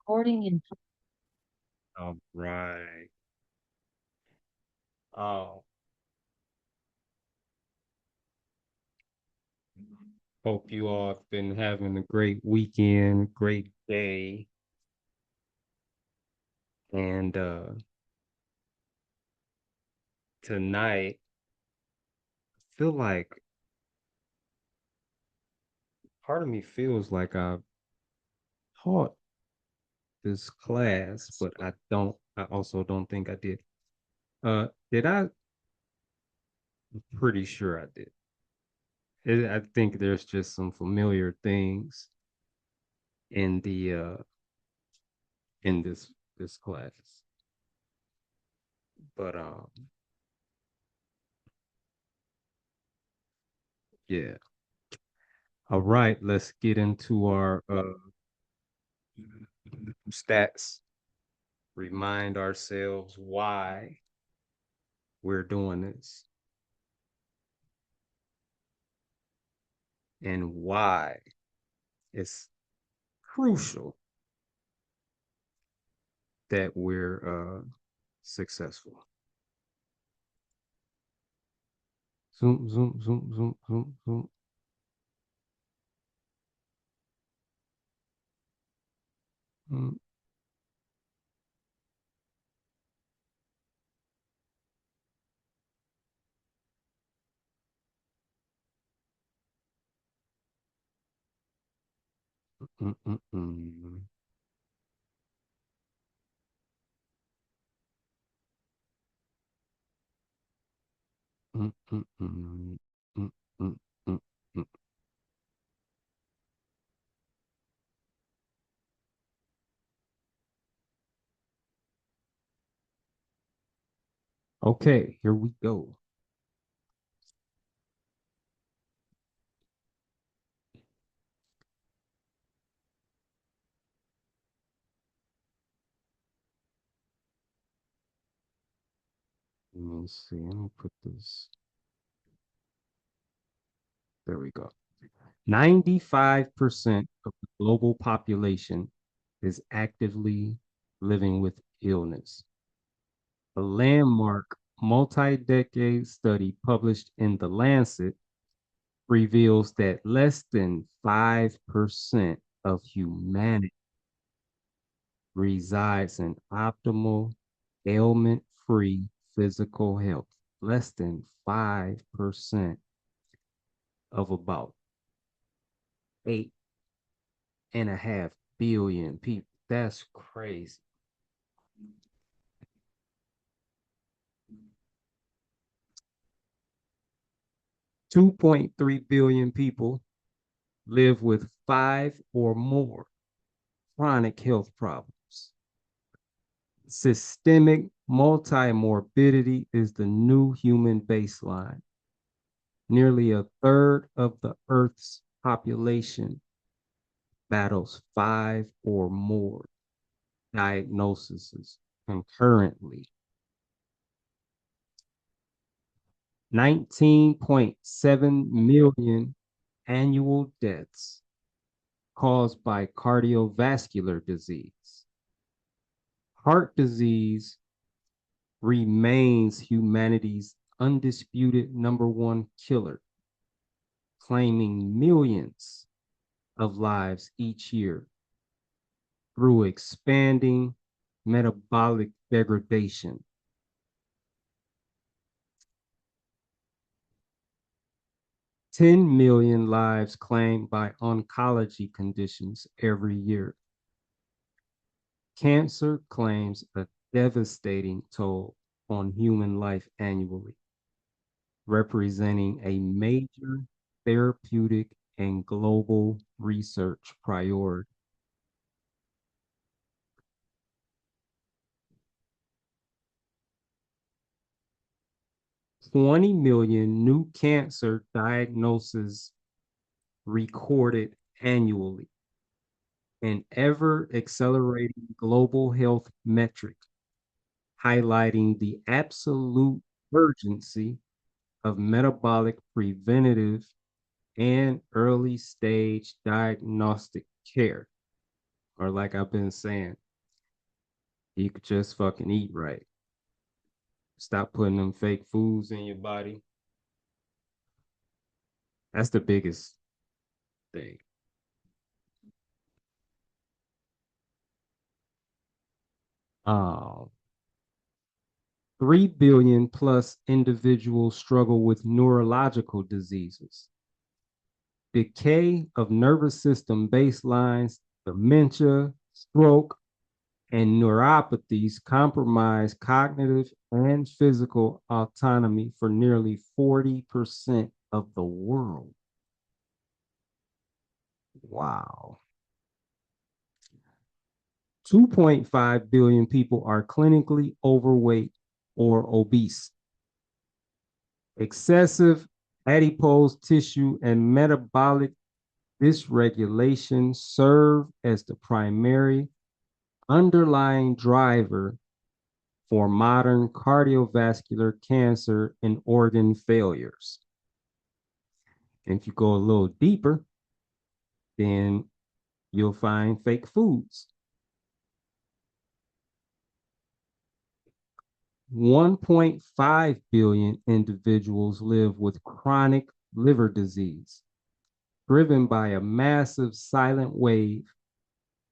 Recording in All right. Oh, hope you all have been having a great weekend, great day. And tonight, I feel like part of me feels like I've taught this class, but I also don't think I did. Did I? I'm pretty sure I did. I think there's just some familiar things in the in this class. But yeah. All right, let's get into our stats, remind ourselves why we're doing this and why it's crucial that we're successful. Zoom, zoom, zoom, zoom, zoom, zoom. Mm, mm, mm, mm, mm, mm, mm, mm, mm, mm, mm. Okay, here we go. Let me see. Let me put this. There we go. 95% of the global population is actively living with illness. A landmark multi-decade study published in The Lancet reveals that less than 5% of humanity resides in optimal, ailment-free physical health. Less than 5% of about 8.5 billion people. That's crazy. 2.3 billion people live with five or more chronic health problems. Systemic multimorbidity is the new human baseline. Nearly a third of the Earth's population battles five or more diagnoses concurrently. 19.7 million annual deaths caused by cardiovascular disease. Heart disease remains humanity's undisputed number one killer, claiming millions of lives each year through expanding metabolic degradation. 10 million lives claimed by oncology conditions every year. Cancer claims a devastating toll on human life annually, representing a major therapeutic and global research priority. 20 million new cancer diagnoses recorded annually, an ever accelerating global health metric, highlighting the absolute urgency of metabolic preventative and early stage diagnostic care. Or like I've been saying, you could just fucking eat right. Stop putting them fake foods in your body. That's the biggest thing. Um, 3 billion plus individuals struggle with neurological diseases. Decay of nervous system baselines, dementia, stroke, and neuropathies compromise cognitive and physical autonomy for nearly 40% of the world. Wow. 2.5 billion people are clinically overweight or obese. Excessive adipose tissue and metabolic dysregulation serve as the primary underlying driver for modern cardiovascular cancer and organ failures. And if you go a little deeper, then you'll find fake foods. 1.5 billion individuals live with chronic liver disease, driven by a massive silent wave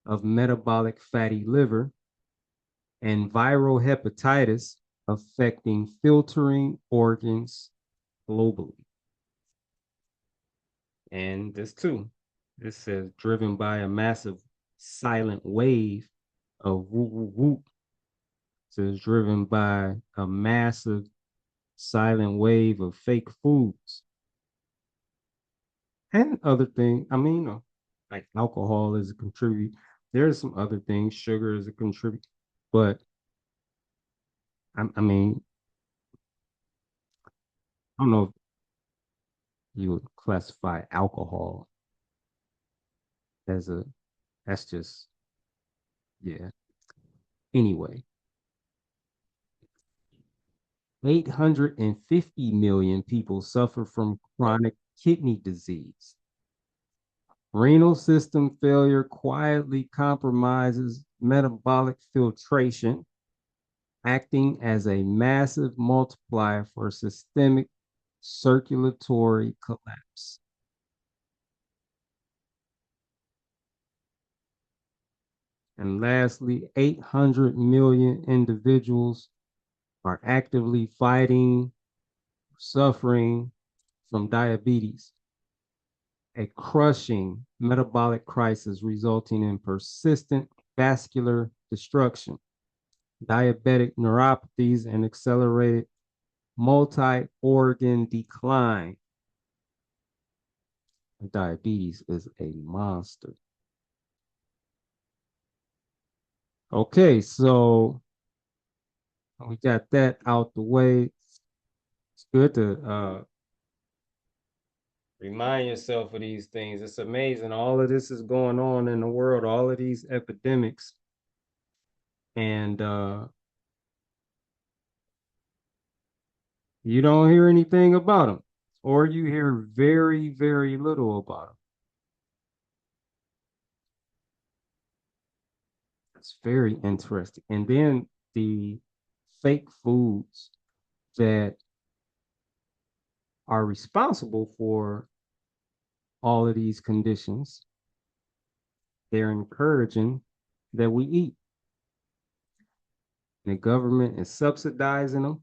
of metabolic fatty liver and viral hepatitis affecting filtering organs globally. And this too, this says driven by a massive silent wave of whoop whoop whoop. It says driven by a massive silent wave of fake foods and other things. I mean, like alcohol is a contribute. There's some other things. Sugar is a contribute, but I mean, I don't know if you would classify alcohol as a. That's just yeah. Anyway, 850 million people suffer from chronic kidney disease. Renal system failure quietly compromises metabolic filtration, acting as a massive multiplier for systemic circulatory collapse. And lastly, 800 million individuals are actively fighting, suffering from diabetes, a crushing metabolic crisis resulting in persistent vascular destruction, diabetic neuropathies, and accelerated multi-organ decline. Diabetes is a monster. Okay, so we got that out the way. It's good to remind yourself of these things. It's amazing. All of this is going on in the world, all of these epidemics. And you don't hear anything about them, or you hear very, very little about them. It's very interesting. And then the fake foods that are responsible for all of these conditions, they're encouraging that we eat. The government is subsidizing them.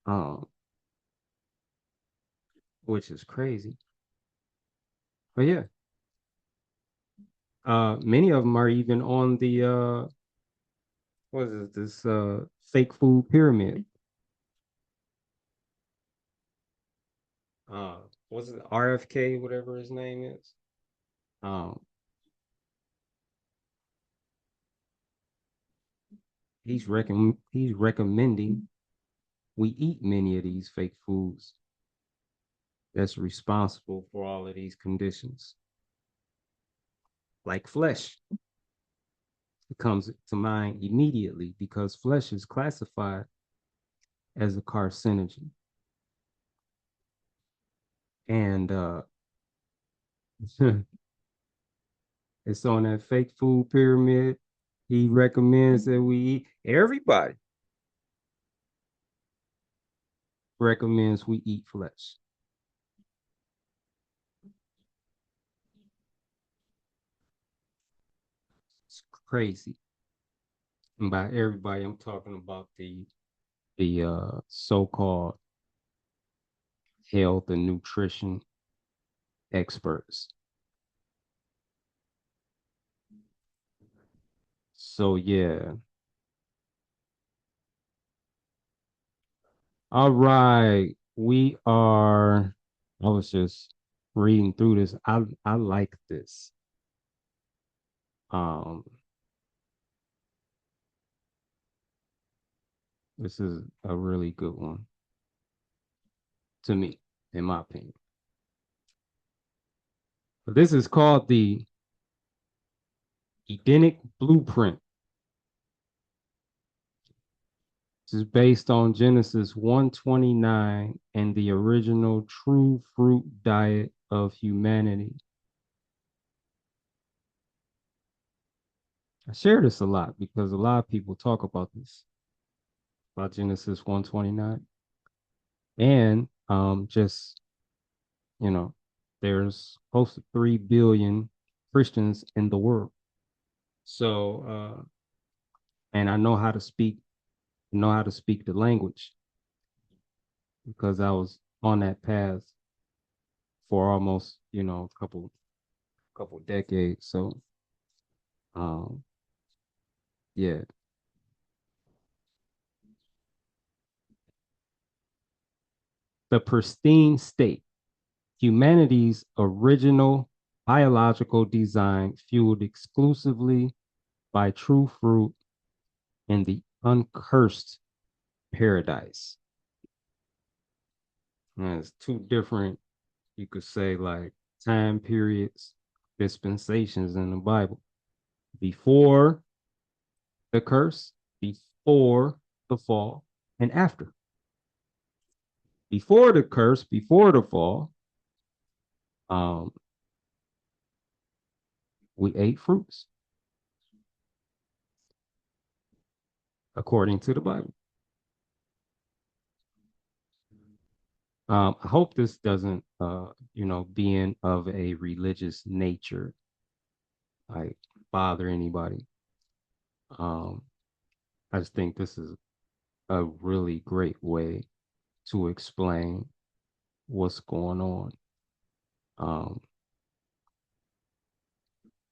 Um, which is crazy. But yeah, many of them are even on the what is it, this fake food pyramid. What's it, RFK, whatever his name is. Um, he's recommending we eat many of these fake foods that's responsible for all of these conditions, like flesh. It comes to mind immediately because flesh is classified as a carcinogen. And It's on that fake food pyramid. He recommends that we eat. Everybody recommends we eat flesh. It's crazy. And by everybody, I'm talking about the so-called health and nutrition experts. So yeah. All right. I was just reading through this. I like this. Um, this is a really good one to me, in my opinion. But this is called the Edenic Blueprint. This is based on Genesis 129 and the original true fruit diet of humanity. I share this a lot because a lot of people talk about this, about Genesis 129. And just, you know, there's close to 3 billion Christians in the world. So, and I know how to speak the language because I was on that path for almost, a couple decades. So, um, yeah, the pristine state, humanity's original biological design, fueled exclusively by true fruit in the uncursed paradise. And it's two different, you could say, like time periods, dispensations in the Bible. Before the curse, before the fall, and after. Before the curse, before the fall, um, we ate fruits according to the Bible. I hope this doesn't, being of a religious nature, like bother anybody. Um, I just think this is a really great way to explain what's going on. Um,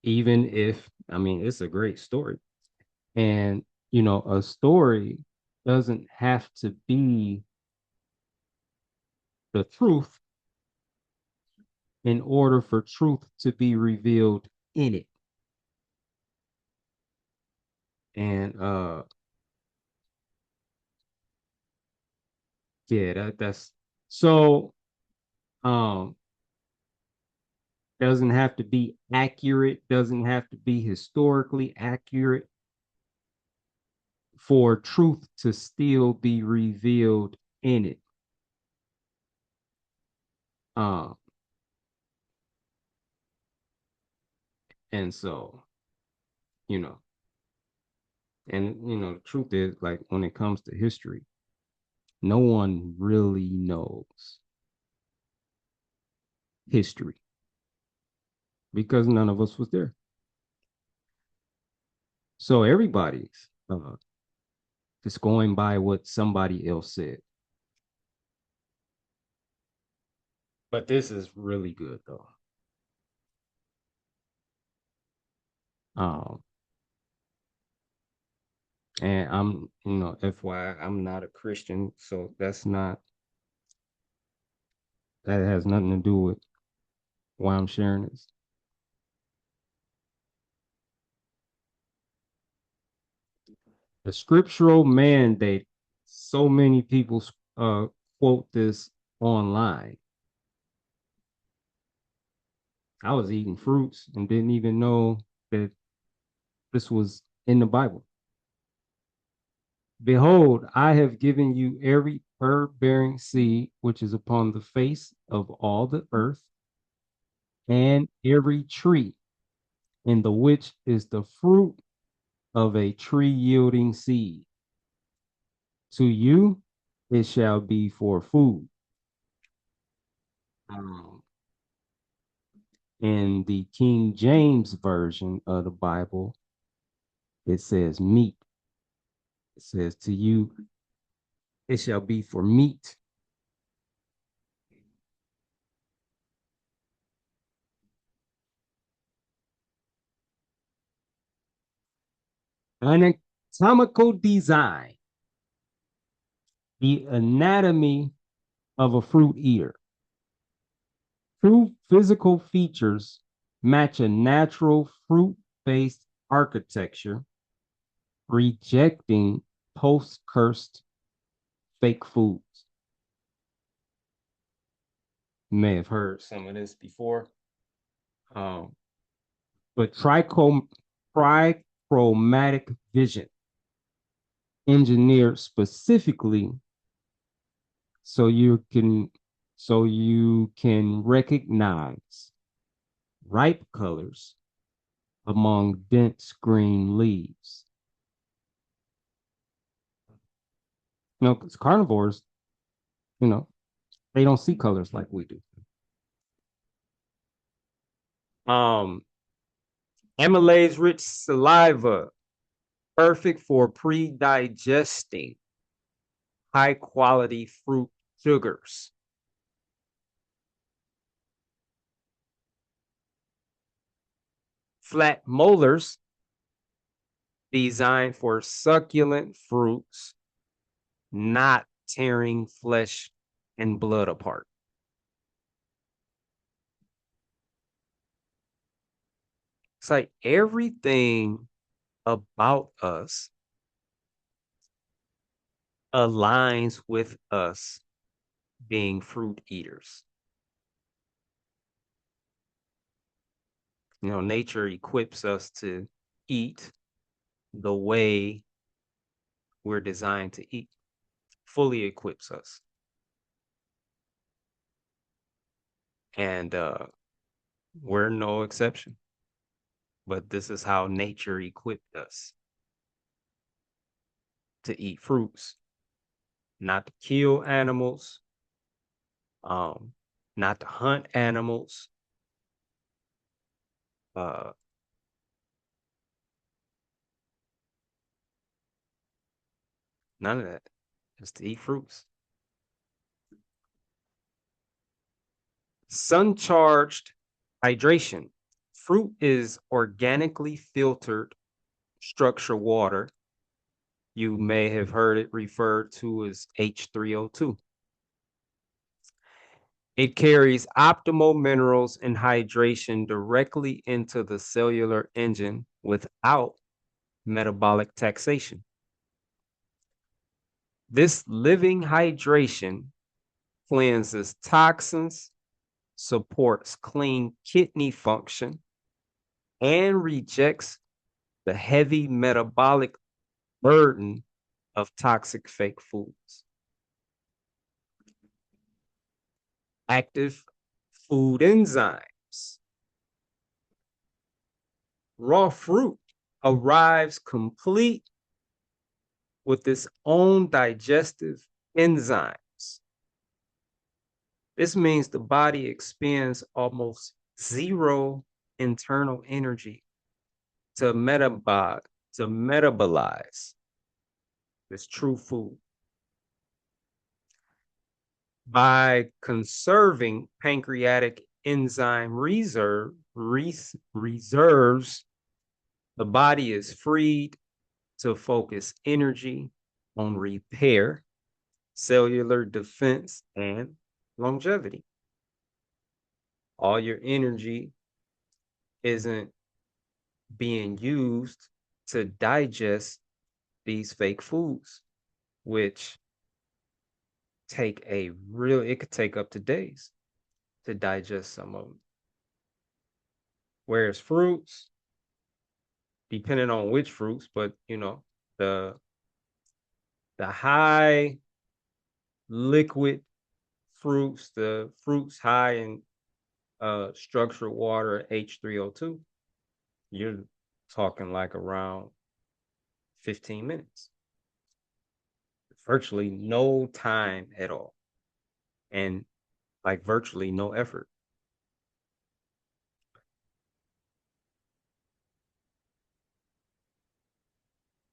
Even if, I mean, it's a great story. And, a story doesn't have to be the truth in order for truth to be revealed in it. And yeah, that's so um doesn't have to be accurate, doesn't have to be historically accurate for truth to still be revealed in it. Um, and so, you know, and the truth is, like, when it comes to history, no one really knows history because none of us was there. So everybody's just going by what somebody else said. But this is really good though. Um, and FYI, I'm not a Christian, so that has nothing to do with why I'm sharing this. The scriptural mandate. So many people quote this online. I was eating fruits and didn't even know that this was in the Bible. Behold, I have given you every herb bearing seed which is upon the face of all the earth, and every tree in the which is the fruit of a tree yielding seed. To you, it shall be for food. Um, in the King James Version of the Bible, it says meat. It says, to you, it shall be for meat. Anatomical design, the anatomy of a fruit eater. True physical features match a natural fruit-based architecture, rejecting post-cursed fake foods. You may have heard some of this before. But trichromatic vision, engineered specifically so you can recognize ripe colors among dense green leaves. Because carnivores, you know, they don't see colors like we do. Amylase rich saliva, perfect for pre-digesting high quality fruit sugars. Flat molars, designed for succulent fruits, not tearing flesh and blood apart. It's like everything about us aligns with us being fruit eaters. Nature equips us to eat the way we're designed to eat, fully equips us. And we're no exception. But this is how nature equipped us to eat fruits, not to kill animals, not to hunt animals, none of that. Just to eat fruits. Sun-charged hydration. Fruit is organically filtered structured water. You may have heard it referred to as H3O2. It carries optimal minerals and hydration directly into the cellular engine without metabolic taxation. This living hydration cleanses toxins, supports clean kidney function, and rejects the heavy metabolic burden of toxic fake foods. Active food enzymes. Raw fruit arrives complete with its own digestive enzymes. This means the body expends almost zero internal energy to metabolize this true food. By conserving pancreatic enzyme reserves, the body is freed to focus energy on repair, cellular defense, and longevity. All your energy isn't being used to digest these fake foods, which it could take up to days to digest some of them. Whereas fruits, depending on which fruits, but the high liquid fruits, the fruits high in structured water, H3O2, you're talking like around 15 minutes, virtually no time at all, and like virtually no effort.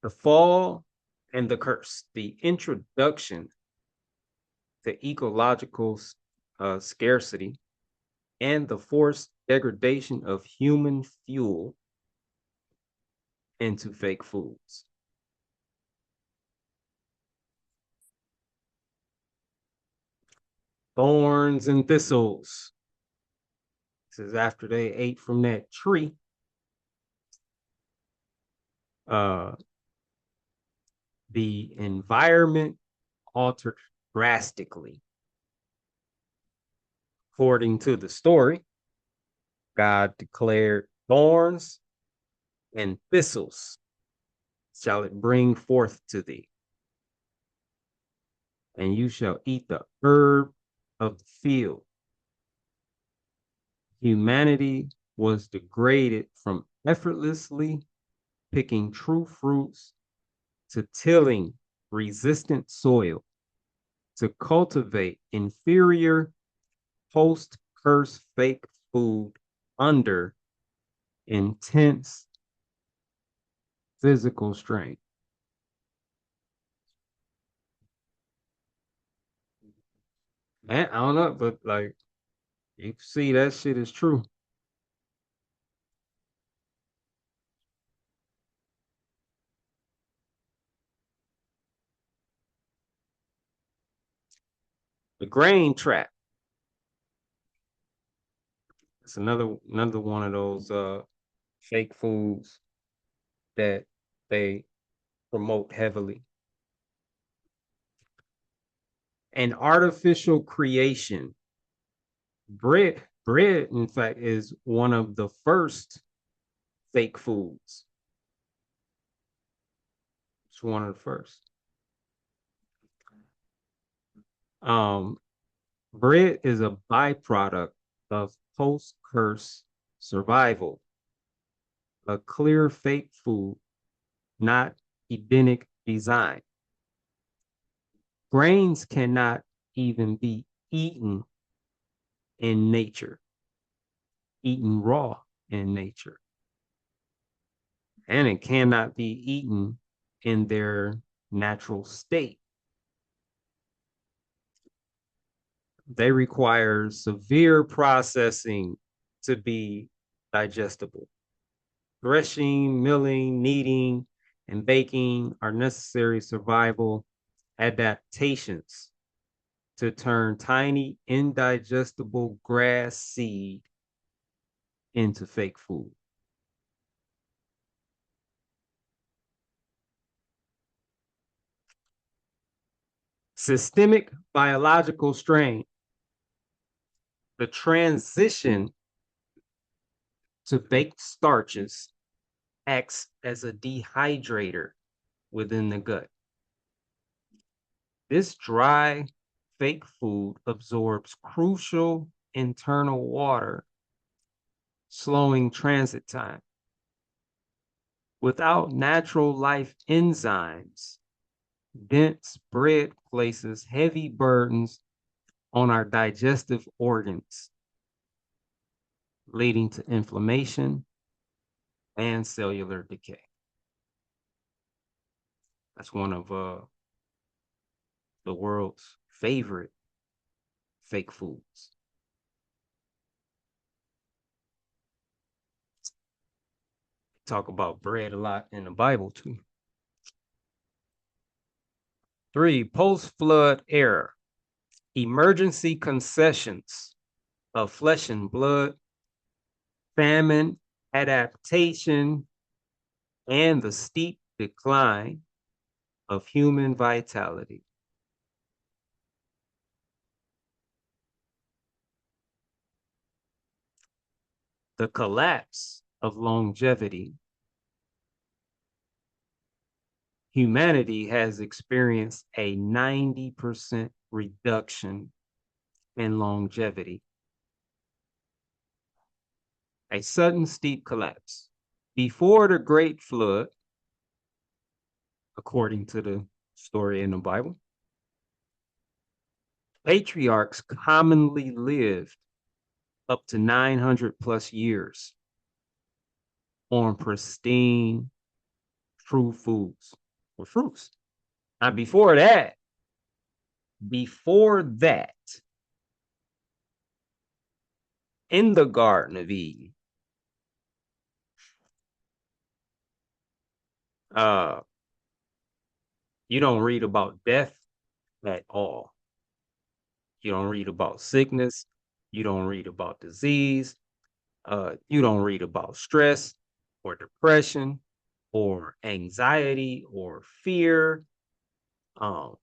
The fall and the curse, the introduction to ecological scarcity, and the forced degradation of human fuel into fake foods. Thorns and thistles. This is after they ate from that tree. Uh, the environment altered drastically. According to the story, God declared thorns and thistles shall it bring forth to thee, and you shall eat the herb of the field. Humanity was degraded from effortlessly picking true fruits to tilling resistant soil to cultivate inferior post curse fake food under intense physical strain. Man, I don't know, but like you see that shit is true. The grain trap. It's another one of those fake foods that they promote heavily. An artificial creation. Bread, in fact, is one of the first fake foods. It's one of the first. Um, bread is a byproduct of post-curse survival, a clear fake food, not Edenic design. Grains cannot even be eaten in nature, eaten raw in nature, and it cannot be eaten in their natural state. They require severe processing to be digestible. Threshing, milling, kneading, and baking are necessary survival adaptations to turn tiny, indigestible grass seed into fake food. Systemic biological strain. The transition to baked starches acts as a dehydrator within the gut. This dry, fake food absorbs crucial internal water, slowing transit time. Without natural life enzymes, dense bread places heavy burdens on our digestive organs, leading to inflammation and cellular decay. That's one of the world's favorite fake foods. Talk about bread a lot in the Bible too. 3, post-flood era. Emergency concessions of flesh and blood, famine, adaptation, and the steep decline of human vitality. The collapse of longevity. Humanity has experienced a 90% reduction in longevity. A sudden steep collapse. Before the great flood, according to the story in the Bible, patriarchs commonly lived up to 900 plus years on pristine true foods or fruits. Now, before that, in the Garden of Eden, uh, you don't read about death at all. You don't read about sickness. You don't read about disease. You don't read about stress or depression or anxiety or fear. Um,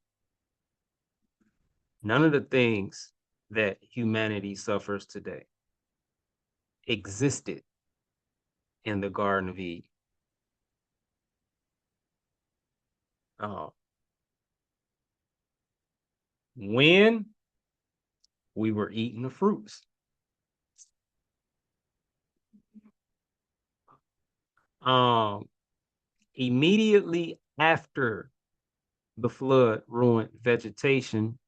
None of the things that humanity suffers today existed in the Garden of Eden. Uh, when we were eating the fruits. Um, Immediately after the flood ruined vegetation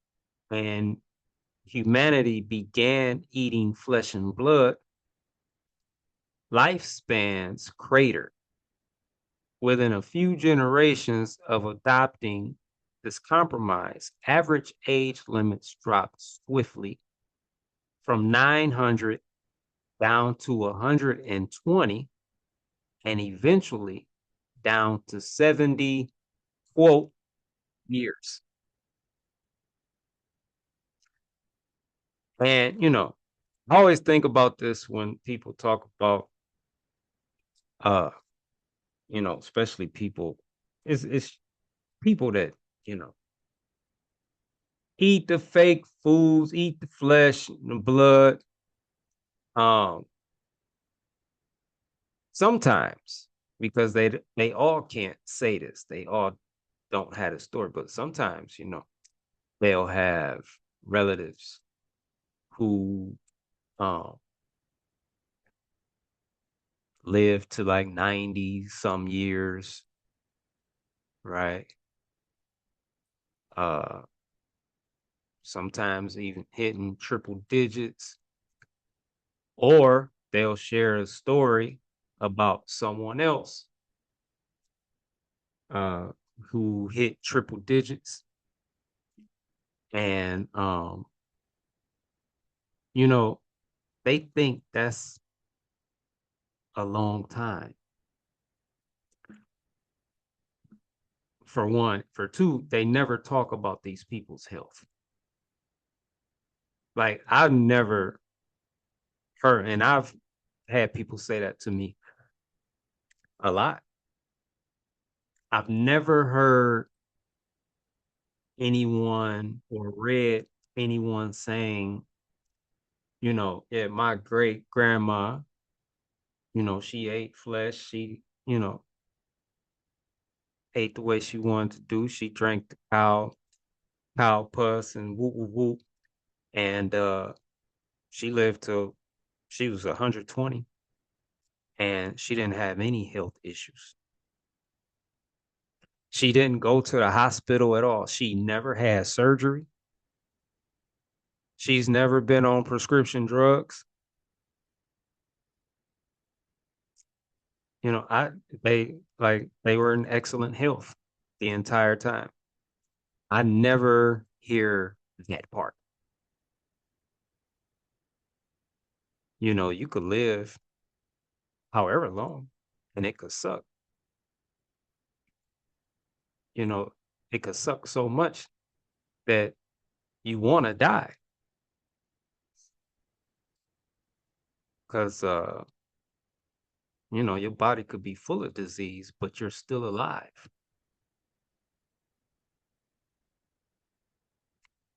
and humanity began eating flesh and blood, lifespans cratered. Within a few generations of adopting this compromise, average age limits dropped swiftly from 900 down to 120 and eventually down to 70, quote, years. And, I always think about this when people talk about, uh, especially people, it's people that, you know, eat the fake foods, eat the flesh, the blood. Um, Sometimes because they all can't say this, they all don't have a story, but sometimes, they'll have relatives who um live to like 90 some years, right? Uh Sometimes even hitting triple digits, or they'll share a story about someone else uh who hit triple digits and you know they think that's a long time. For one, for two, they never talk about these people's health. Like I've never heard, and I've had people say that to me a lot. I've never heard anyone or read anyone saying, yeah, my great grandma, she ate flesh. She, ate the way she wanted to do. She drank the cow pus and whoop whoop whoop. And she lived till she was 120 and she didn't have any health issues. She didn't go to the hospital at all. She never had surgery. She's never been on prescription drugs. You know, I they were in excellent health the entire time. I never hear that part. You could live however long and it could suck. You know, it could suck so much that you want to die because your body could be full of disease, but you're still alive.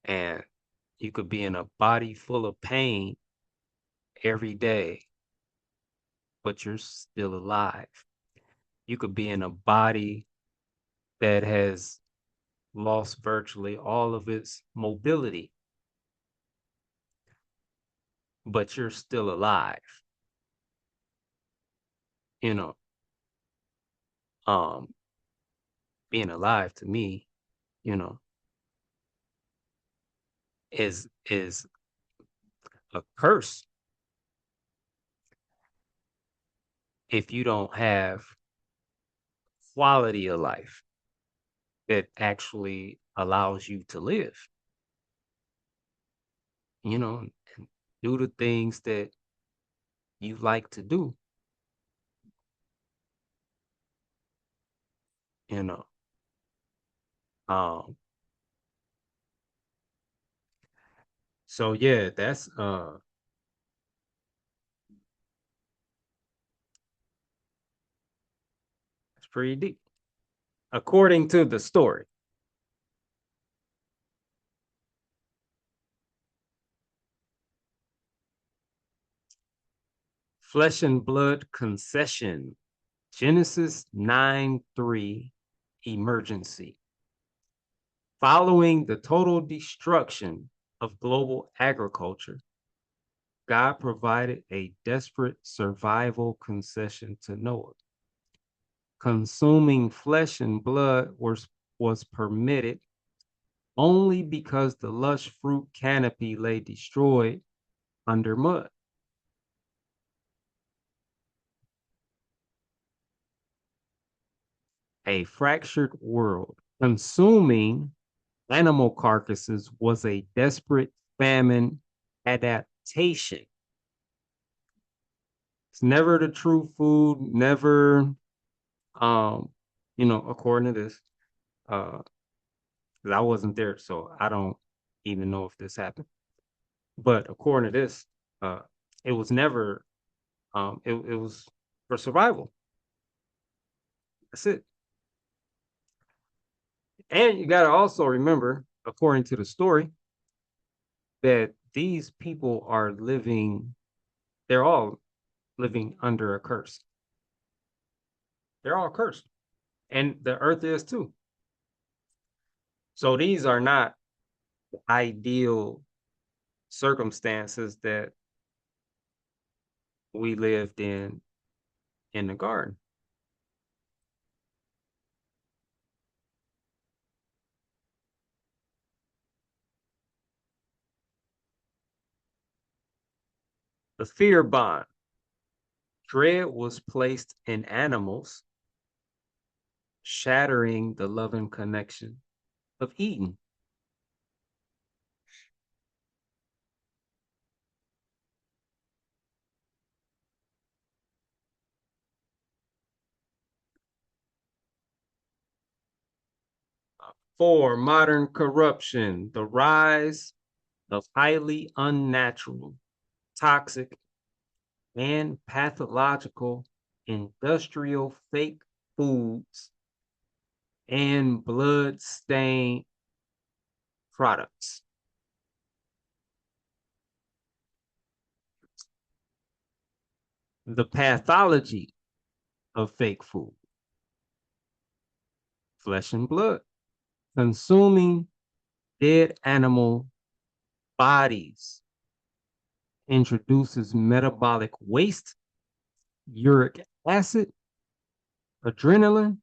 And you could be in a body full of pain every day, but you're still alive. You could be in a body that has lost virtually all of its mobility, but you're still alive. You know, um being alive to me, you know, is a curse if you don't have quality of life that actually allows you to live, and do the things that you like to do, you know. Um, so yeah, that's pretty deep. According to the story, flesh and blood concession, Genesis 9:3, emergency. Following the total destruction of global agriculture, God provided a desperate survival concession to Noah. Consuming flesh and blood was permitted only because the lush fruit canopy lay destroyed under mud. A fractured world. Consuming animal carcasses was a desperate famine adaptation. It's never the true food, never, um, according to this, uh, 'cause I wasn't there, so I don't even know if this happened. But according to this, uh, it was never, it was for survival. That's it. And you got to also remember, according to the story, that these people are living, they're all living under a curse. They're all cursed. And the earth is too. So these are not ideal circumstances that we lived in the garden. The fear bond. Dread was placed in animals, shattering the loving connection of Eden. Four, modern corruption, the rise of highly unnatural, toxic, and pathological industrial fake foods and blood stained products. The pathology of fake food, flesh and blood, consuming dead animal bodies introduces metabolic waste, uric acid, adrenaline,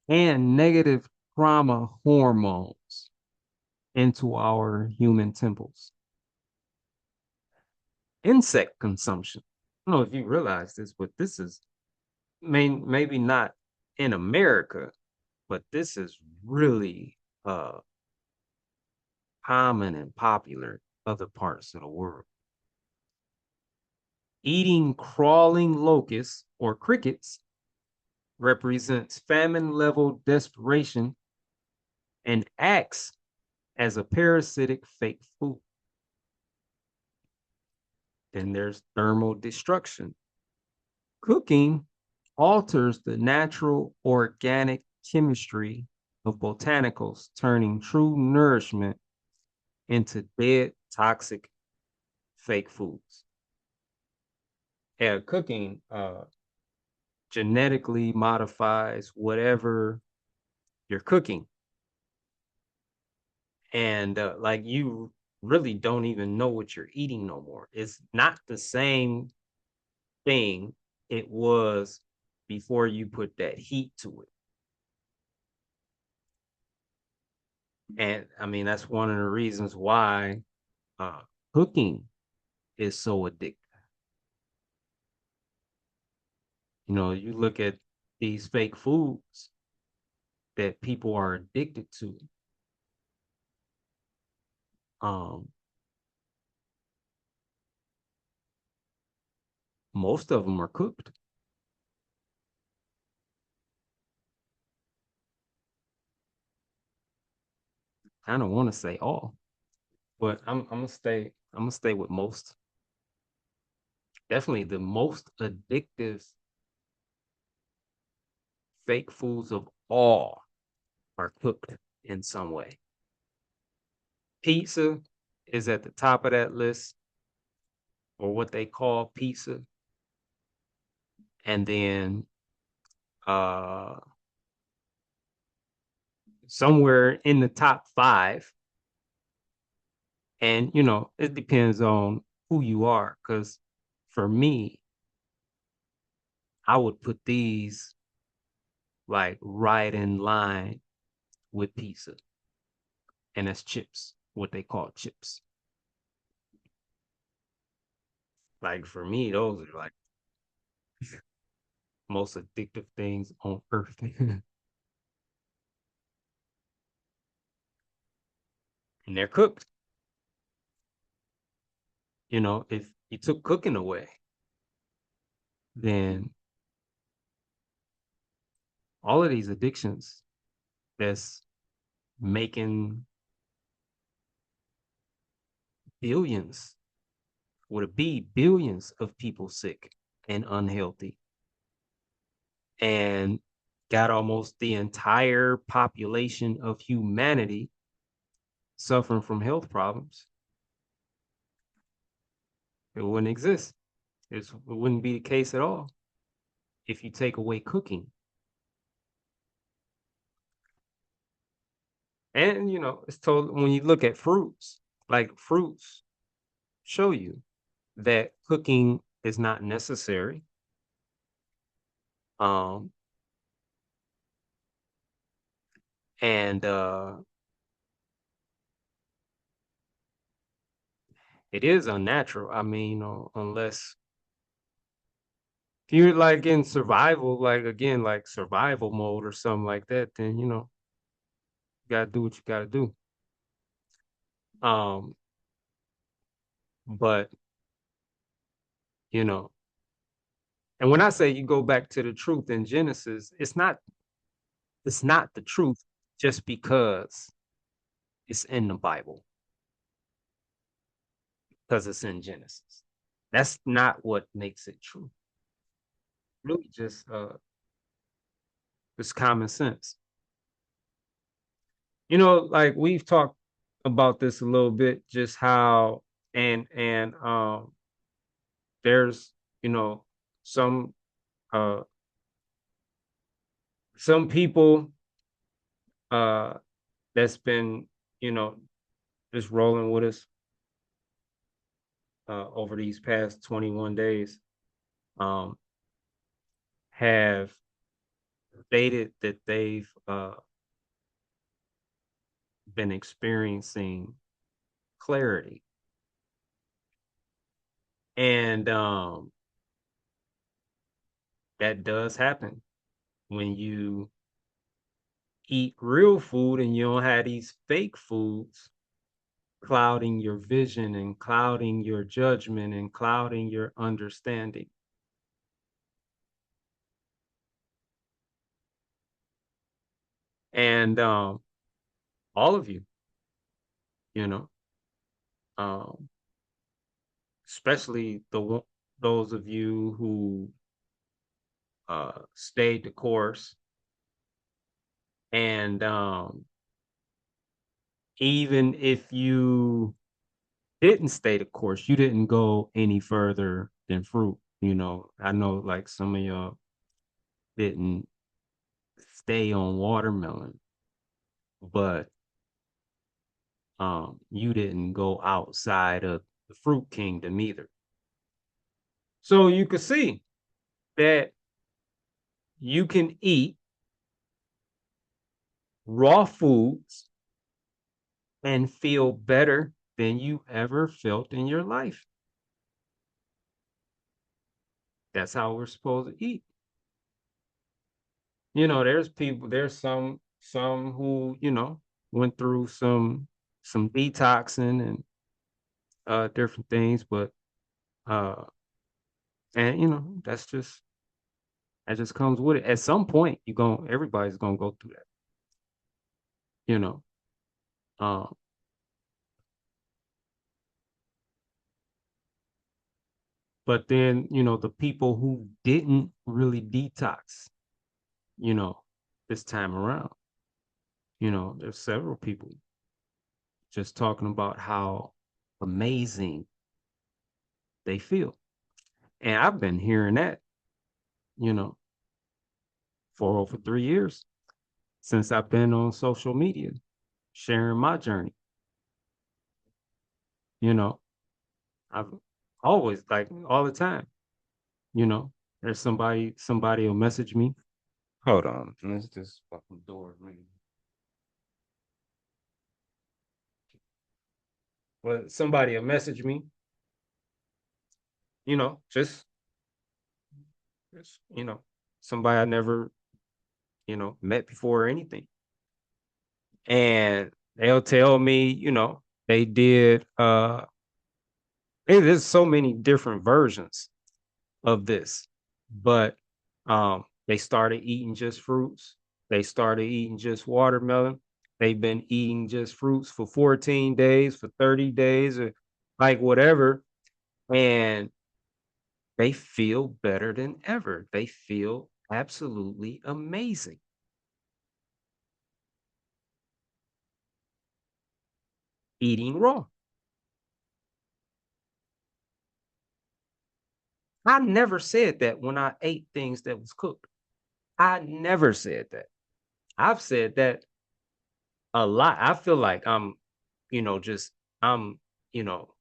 and negative trauma hormones into our human temples. Insect consumption. I don't know if you realize this, but this is maybe not in America, but this is really common and popular in other parts of the world. Eating crawling locusts or crickets represents famine level desperation and acts as a parasitic fake food. Then there's thermal destruction. Cooking alters the natural organic chemistry of botanicals, turning true nourishment into dead, toxic, fake foods. Yeah, cooking genetically modifies whatever you're cooking. And like you really don't even know what you're eating no more. It's not the same thing it was before you put that heat to it. And I mean, that's one of the reasons why uh, cooking is so addictive. You know, you look at these fake foods that people are addicted to. Um, most of them are cooked. I don't want to say all, but I'm gonna stay with most. Definitely the most addictive fake foods of all are cooked in some way. Pizza is at the top of that list, or what they call pizza. And then uh somewhere in the top five. And you know, it depends on who you are. Cause for me, I would put these like right in line with pizza. And that's chips, what they call chips. Like for me, those are like most addictive things on earth. And they're cooked. You know, if you took cooking away, then all of these addictions that's making billions, would it be billions of people sick and unhealthy, and got almost the entire population of humanity suffering from health problems, it wouldn't exist. It wouldn't be the case at all if you take away cooking. And you know, it's told when you look at fruits, like fruits show you that cooking is not necessary. Um, and it is unnatural. I mean, unless if you're like in survival, like again, like survival mode or something like that, then you know, you gotta do what you gotta do. Um, but you know, and when I say you go back to the truth in Genesis, it's not the truth just because it's in the Bible, because it's in Genesis. That's not what makes it true. Really just common sense. You know, like we've talked about this a little bit, just how and there's you know some uh some people uh that's been you know just rolling with us over these past 21 days um have stated that they've been experiencing clarity. And that does happen when you eat real food and you don't have these fake foods clouding your vision and clouding your judgment and clouding your understanding. And all of you, you know, um, especially those of you who stayed the course, and even if you didn't stay the course, you didn't go any further than fruit. You know, I know like some of y'all didn't stay on watermelon, but you didn't go outside of the fruit kingdom either. So you could see that you can eat raw foods and feel better than you ever felt in your life. That's how we're supposed to eat. There's people, there's some who, went through some detoxing and different things, but uh and that just comes with it. At some point, everybody's gonna go through that, you know. Um, but then, the people who didn't really detox, you know, this time around, there's several people just talking about how amazing they feel. And I've been hearing that, you know, for over 3 years since I've been on social media sharing my journey. You know, I've always, like, all the time, you know, there's somebody will message me. Hold on, let's just fucking door ring. Well, somebody will message me, you know, just somebody I never, met before or anything. And they'll tell me, they did there's so many different versions of this, but they started eating just fruits. They started eating just watermelon. They've been eating just fruits for 14 days, for 30 days, or like whatever. And they feel better than ever. They feel absolutely amazing. Eating raw. I never said that when I ate things that was cooked. I never said that. I've said that a lot. I feel like just I'm, you know,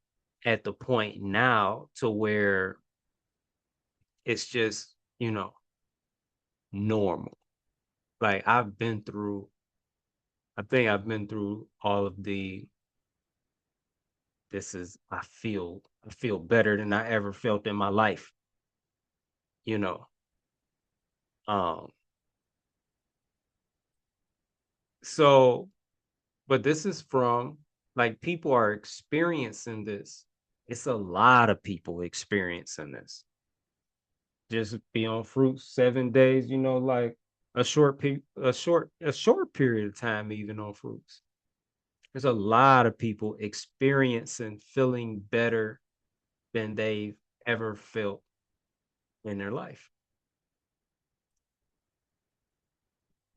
at the point now to where it's just, normal. Like I think I've been through all of I feel better than I ever felt in my life, you know. Um, so but this is from, like, people are experiencing this. It's a lot of people experiencing this. Just be on fruit 7 days, like a short period of time even on fruits. There's a lot of people experiencing feeling better than they've ever felt in their life.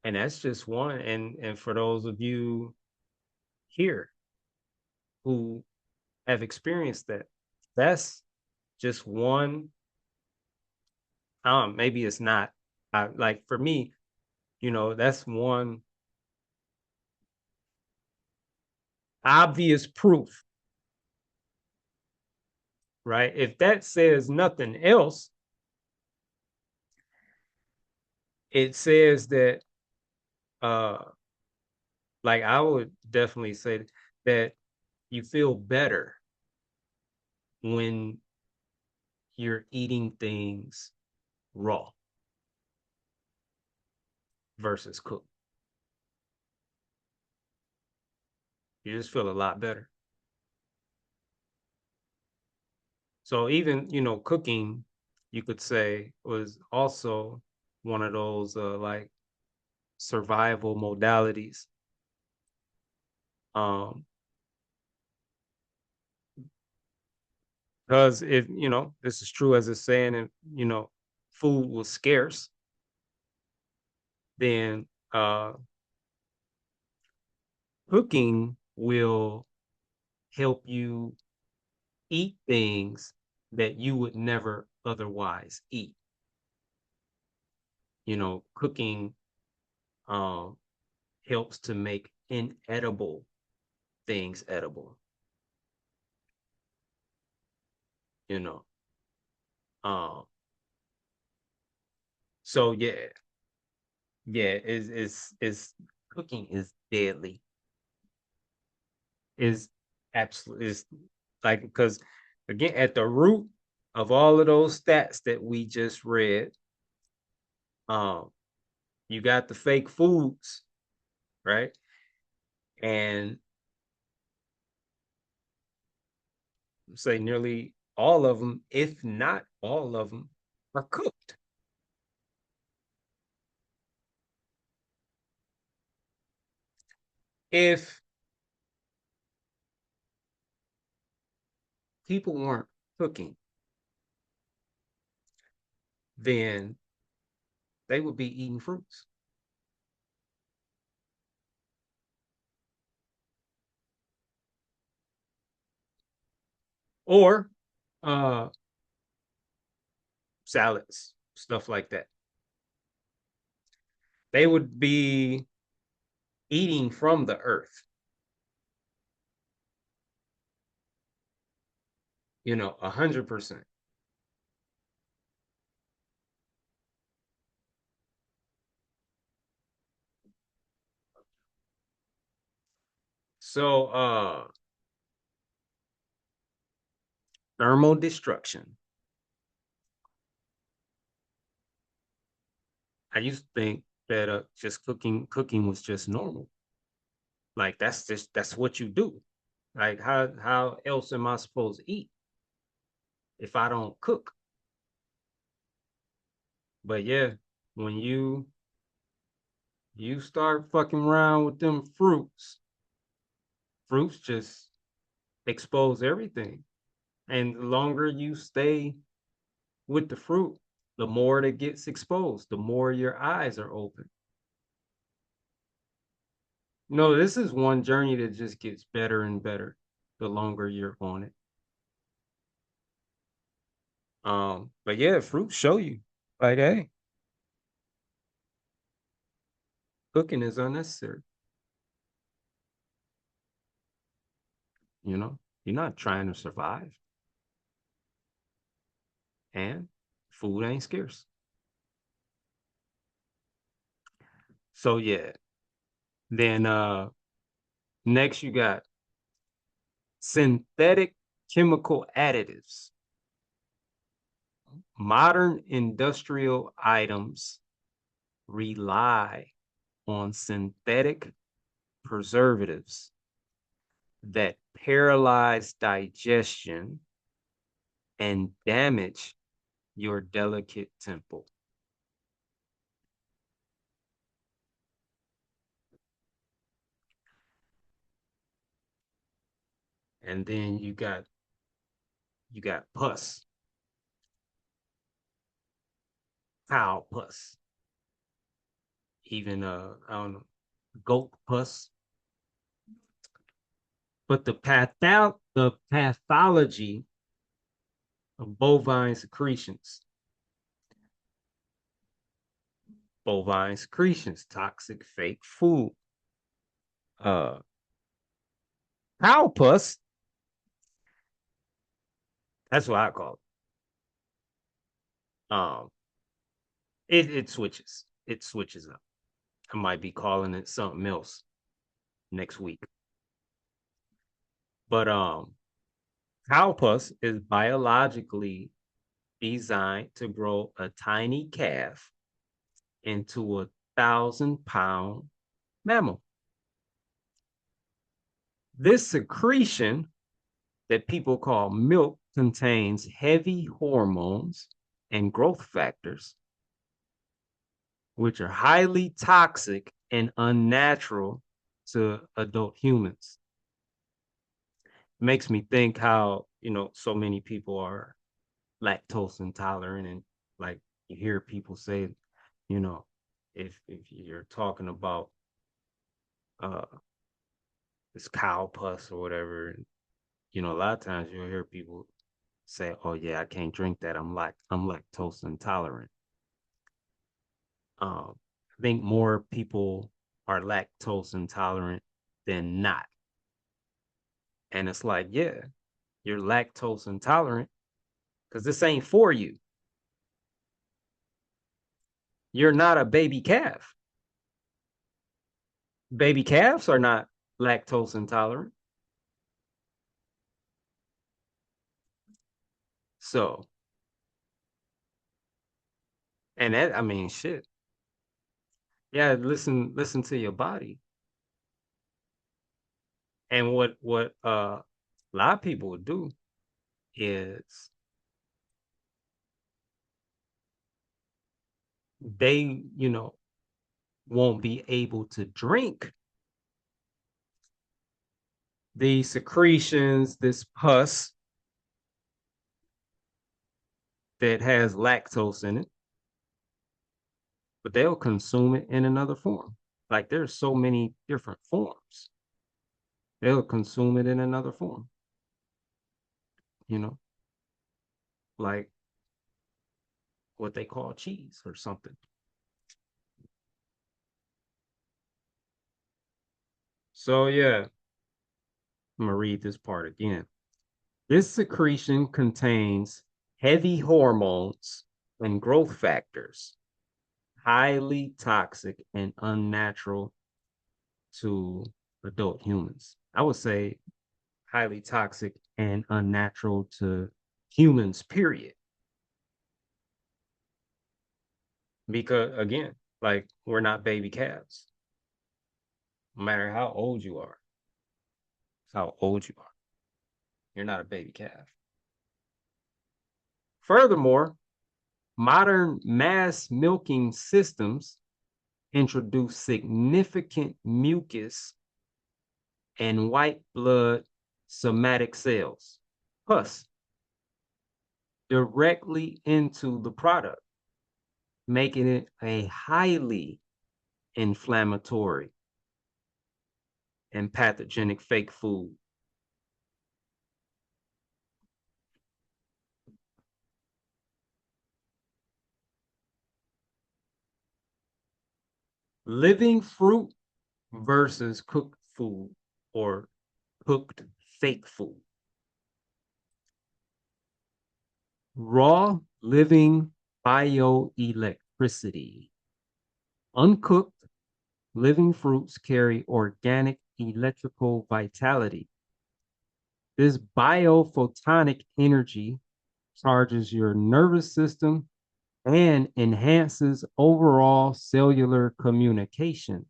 And that's just one. And for those of you here who have experienced that, that's just one. Maybe it's not. Like, for me, that's one obvious proof, right? If that says nothing else, it says that, uh, like, I would definitely say that you feel better when you're eating things raw versus cooked. You just feel a lot better. So even, cooking, you could say, was also one of those like survival modalities. Um, because if, this is true as it's saying, and, food was scarce, then cooking will help you eat things that you would never otherwise eat. Cooking um, helps to make inedible things edible. You know, um, so yeah. Yeah, is cooking is deadly. Is absolutely is like because again at the root of all of those stats that we just read, um, you got the fake foods, right? And say nearly all of them, if not all of them, are cooked. If people weren't cooking, then they would be eating fruits or uh, salads, stuff like that. They would be eating from the earth, 100%. So, thermal destruction. I used to think that just cooking was just normal. Like that's what you do. Like how else am I supposed to eat if I don't cook? But yeah, when you start fucking around with them fruits just expose everything. And the longer you stay with the fruit, the more it gets exposed, the more your eyes are open. No, this is one journey that just gets better and better the longer you're on it. But yeah, fruits show you like, hey, cooking is unnecessary. You know, you're not trying to survive, and food ain't scarce. So yeah, then next you got synthetic chemical additives. Modern industrial items rely on synthetic preservatives that paralyze digestion and damage your delicate temple. And then you got pus, cow pus, even I don't know, goat pus. But the pathology of bovine secretions, toxic fake food, uh, cow pus. That's what I call it. It switches. It switches up. I might be calling it something else next week. But cow pus is biologically designed to grow a tiny calf into 1,000-pound mammal. This secretion that people call milk contains heavy hormones and growth factors, which are highly toxic and unnatural to adult humans. Makes me think how, so many people are lactose intolerant, and like you hear people say, you know, if you're talking about uh this cow pus or whatever, and a lot of times you'll hear people say, "Oh yeah, I can't drink that. I'm lactose intolerant." I think more people are lactose intolerant than not, and it's like, yeah, you're lactose intolerant because this ain't for you. You're not a baby calf. Baby calves are not lactose intolerant. So, and that, I mean, shit. Yeah, listen to your body. And what a lot of people would do is they, won't be able to drink the secretions, this pus that has lactose in it, but they'll consume it in another form. Like there's so many different forms. They'll consume it in another form, you know, like what they call cheese or something. So yeah, I'm gonna read this part again. This secretion contains heavy hormones and growth factors, highly toxic and unnatural to adult humans. I would say highly toxic and unnatural to humans, period. Because again, like we're not baby calves, no matter how old you are, how old you are, you're not a baby calf. Furthermore, modern mass milking systems introduce significant mucus and white blood somatic cells, pus, directly into the product, making it a highly inflammatory and pathogenic fake food. Living fruit versus cooked food or cooked fake food. Raw living bioelectricity. Uncooked living fruits carry organic electrical vitality. This biophotonic energy charges your nervous system and enhances overall cellular communication.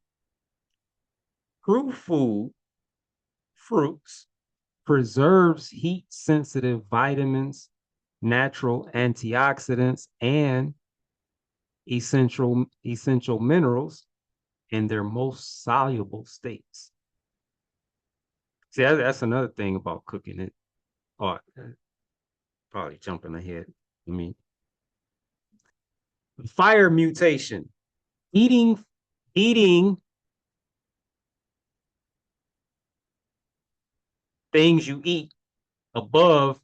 True food, fruits, preserves heat sensitive vitamins, natural antioxidants, and essential minerals in their most soluble states. See, that's another thing about cooking it. Oh, probably jumping ahead. I mean, fire mutation. Eating things you eat above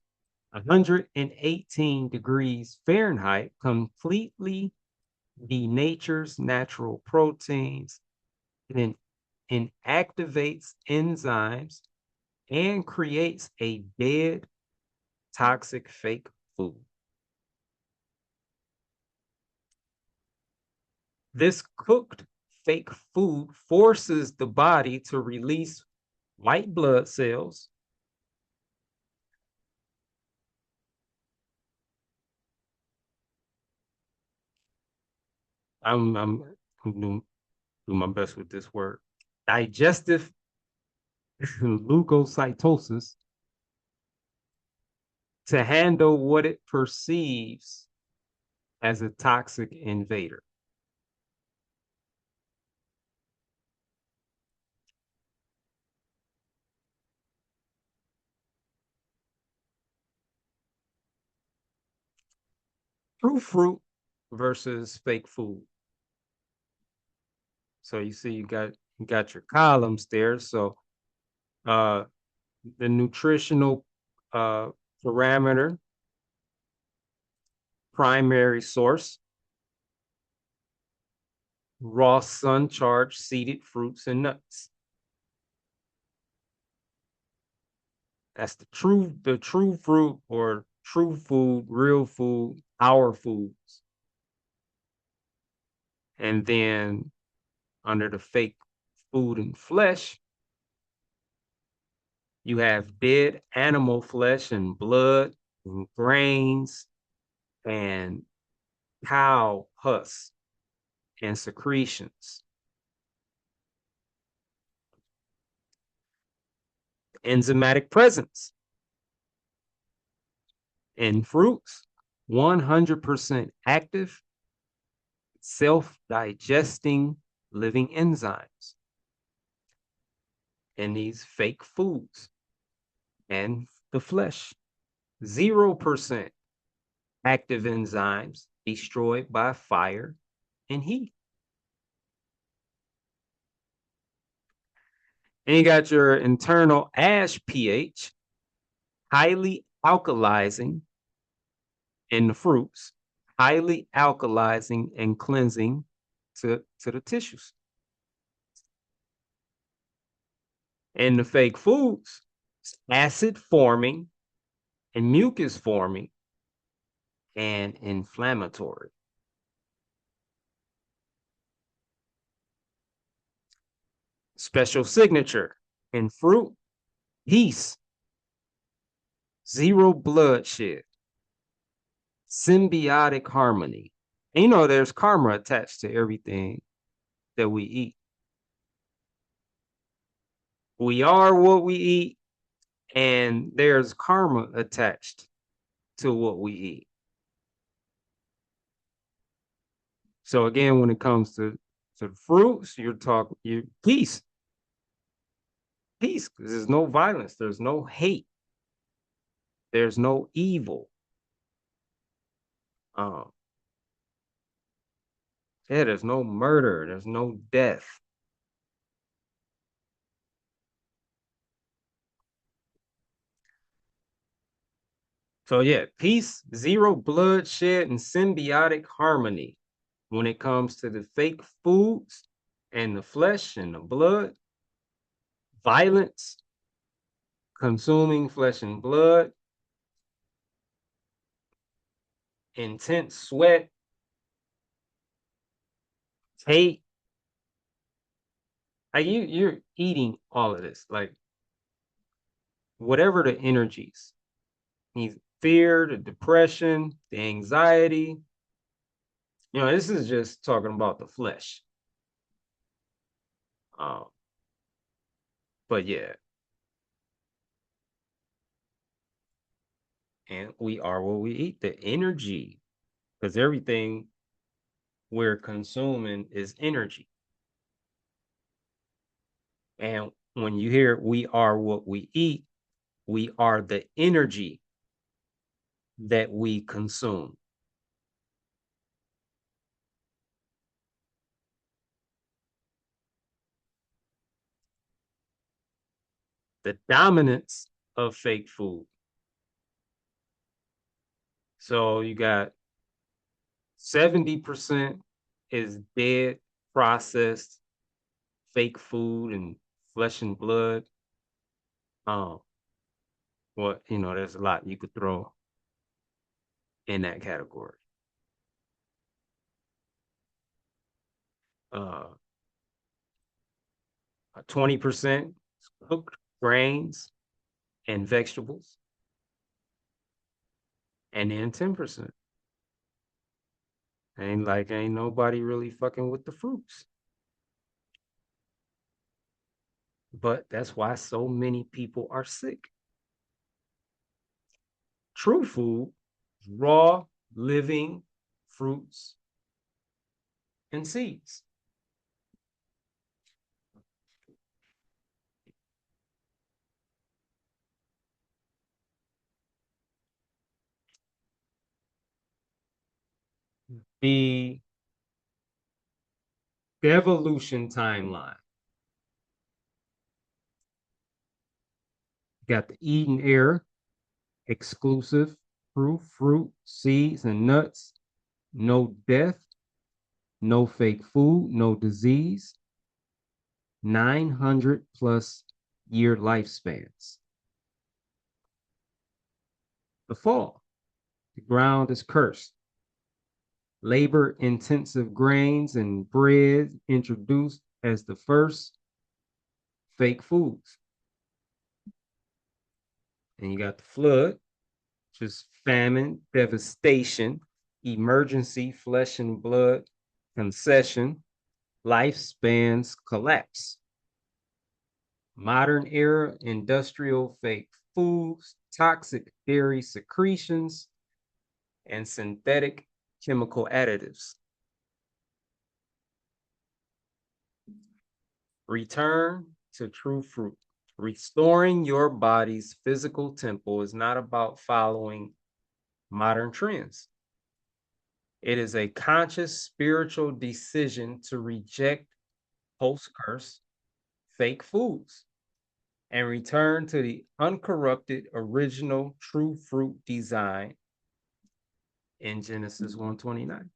118 degrees Fahrenheit completely denatures natural proteins and inactivates enzymes and creates a dead, toxic fake food. This cooked fake food forces the body to release white blood cells. I'm do my best with this word. Digestive leukocytosis to handle what it perceives as a toxic invader. True fruit versus fake food. So you see, you got your columns there. So uh, the nutritional parameter, primary source, raw sun charged seeded fruits and nuts. That's the true fruit or true food, real food, our foods. And then under the fake food and flesh, you have dead animal flesh and blood and grains and cow pus and secretions. Enzymatic presence in fruits, 100% active, self-digesting living enzymes. In these fake foods and the flesh, 0% active enzymes destroyed by fire and heat. And you got your internal ash pH, highly alkalizing in the fruits, highly alkalizing and cleansing to the tissues. In the fake foods, acid forming and mucus forming and inflammatory. Special signature in fruit, peace, zero bloodshed, symbiotic harmony. And you know, there's karma attached to everything that we eat. We are what we eat, and there's karma attached to what we eat. So again, when it comes to the fruits, you're talking peace. Peace, because there's no violence, there's no hate, there's no evil. Yeah, there's no murder, there's no death. So yeah, peace, zero bloodshed, and symbiotic harmony when it comes to the fake foods and the flesh and the blood, violence, consuming flesh and blood, intense sweat, hate. Like you're eating all of this, like whatever the energies, fear, the depression, the anxiety. You know, this is just talking about the flesh. But yeah. And we are what we eat, the energy, because everything we're consuming is energy. And when you hear we are what we eat, we are the energy that we consume. The dominance of fake food. So you got 70% is dead, processed, fake food and flesh and blood. Well, you know, there's a lot you could throw in that category. 20% cooked grains and vegetables, and then 10%. Ain't nobody really fucking with the fruits. But that's why so many people are sick. True food, raw, living fruits and seeds. The evolution timeline. You got the Eden era, exclusive fruit, seeds, and nuts, no death, no fake food, no disease, 900 plus year lifespans. The fall, the ground is cursed. Labor intensive grains and bread introduced as the first fake foods. And you got the flood, just famine, devastation, emergency, flesh and blood, concession, lifespans collapse. Modern era industrial fake foods, toxic dairy secretions, and synthetic chemical additives. Return to true fruit. Restoring your body's physical temple is not about following modern trends. It is a conscious spiritual decision to reject post curse fake foods and return to the uncorrupted original true fruit design in Genesis 1:29.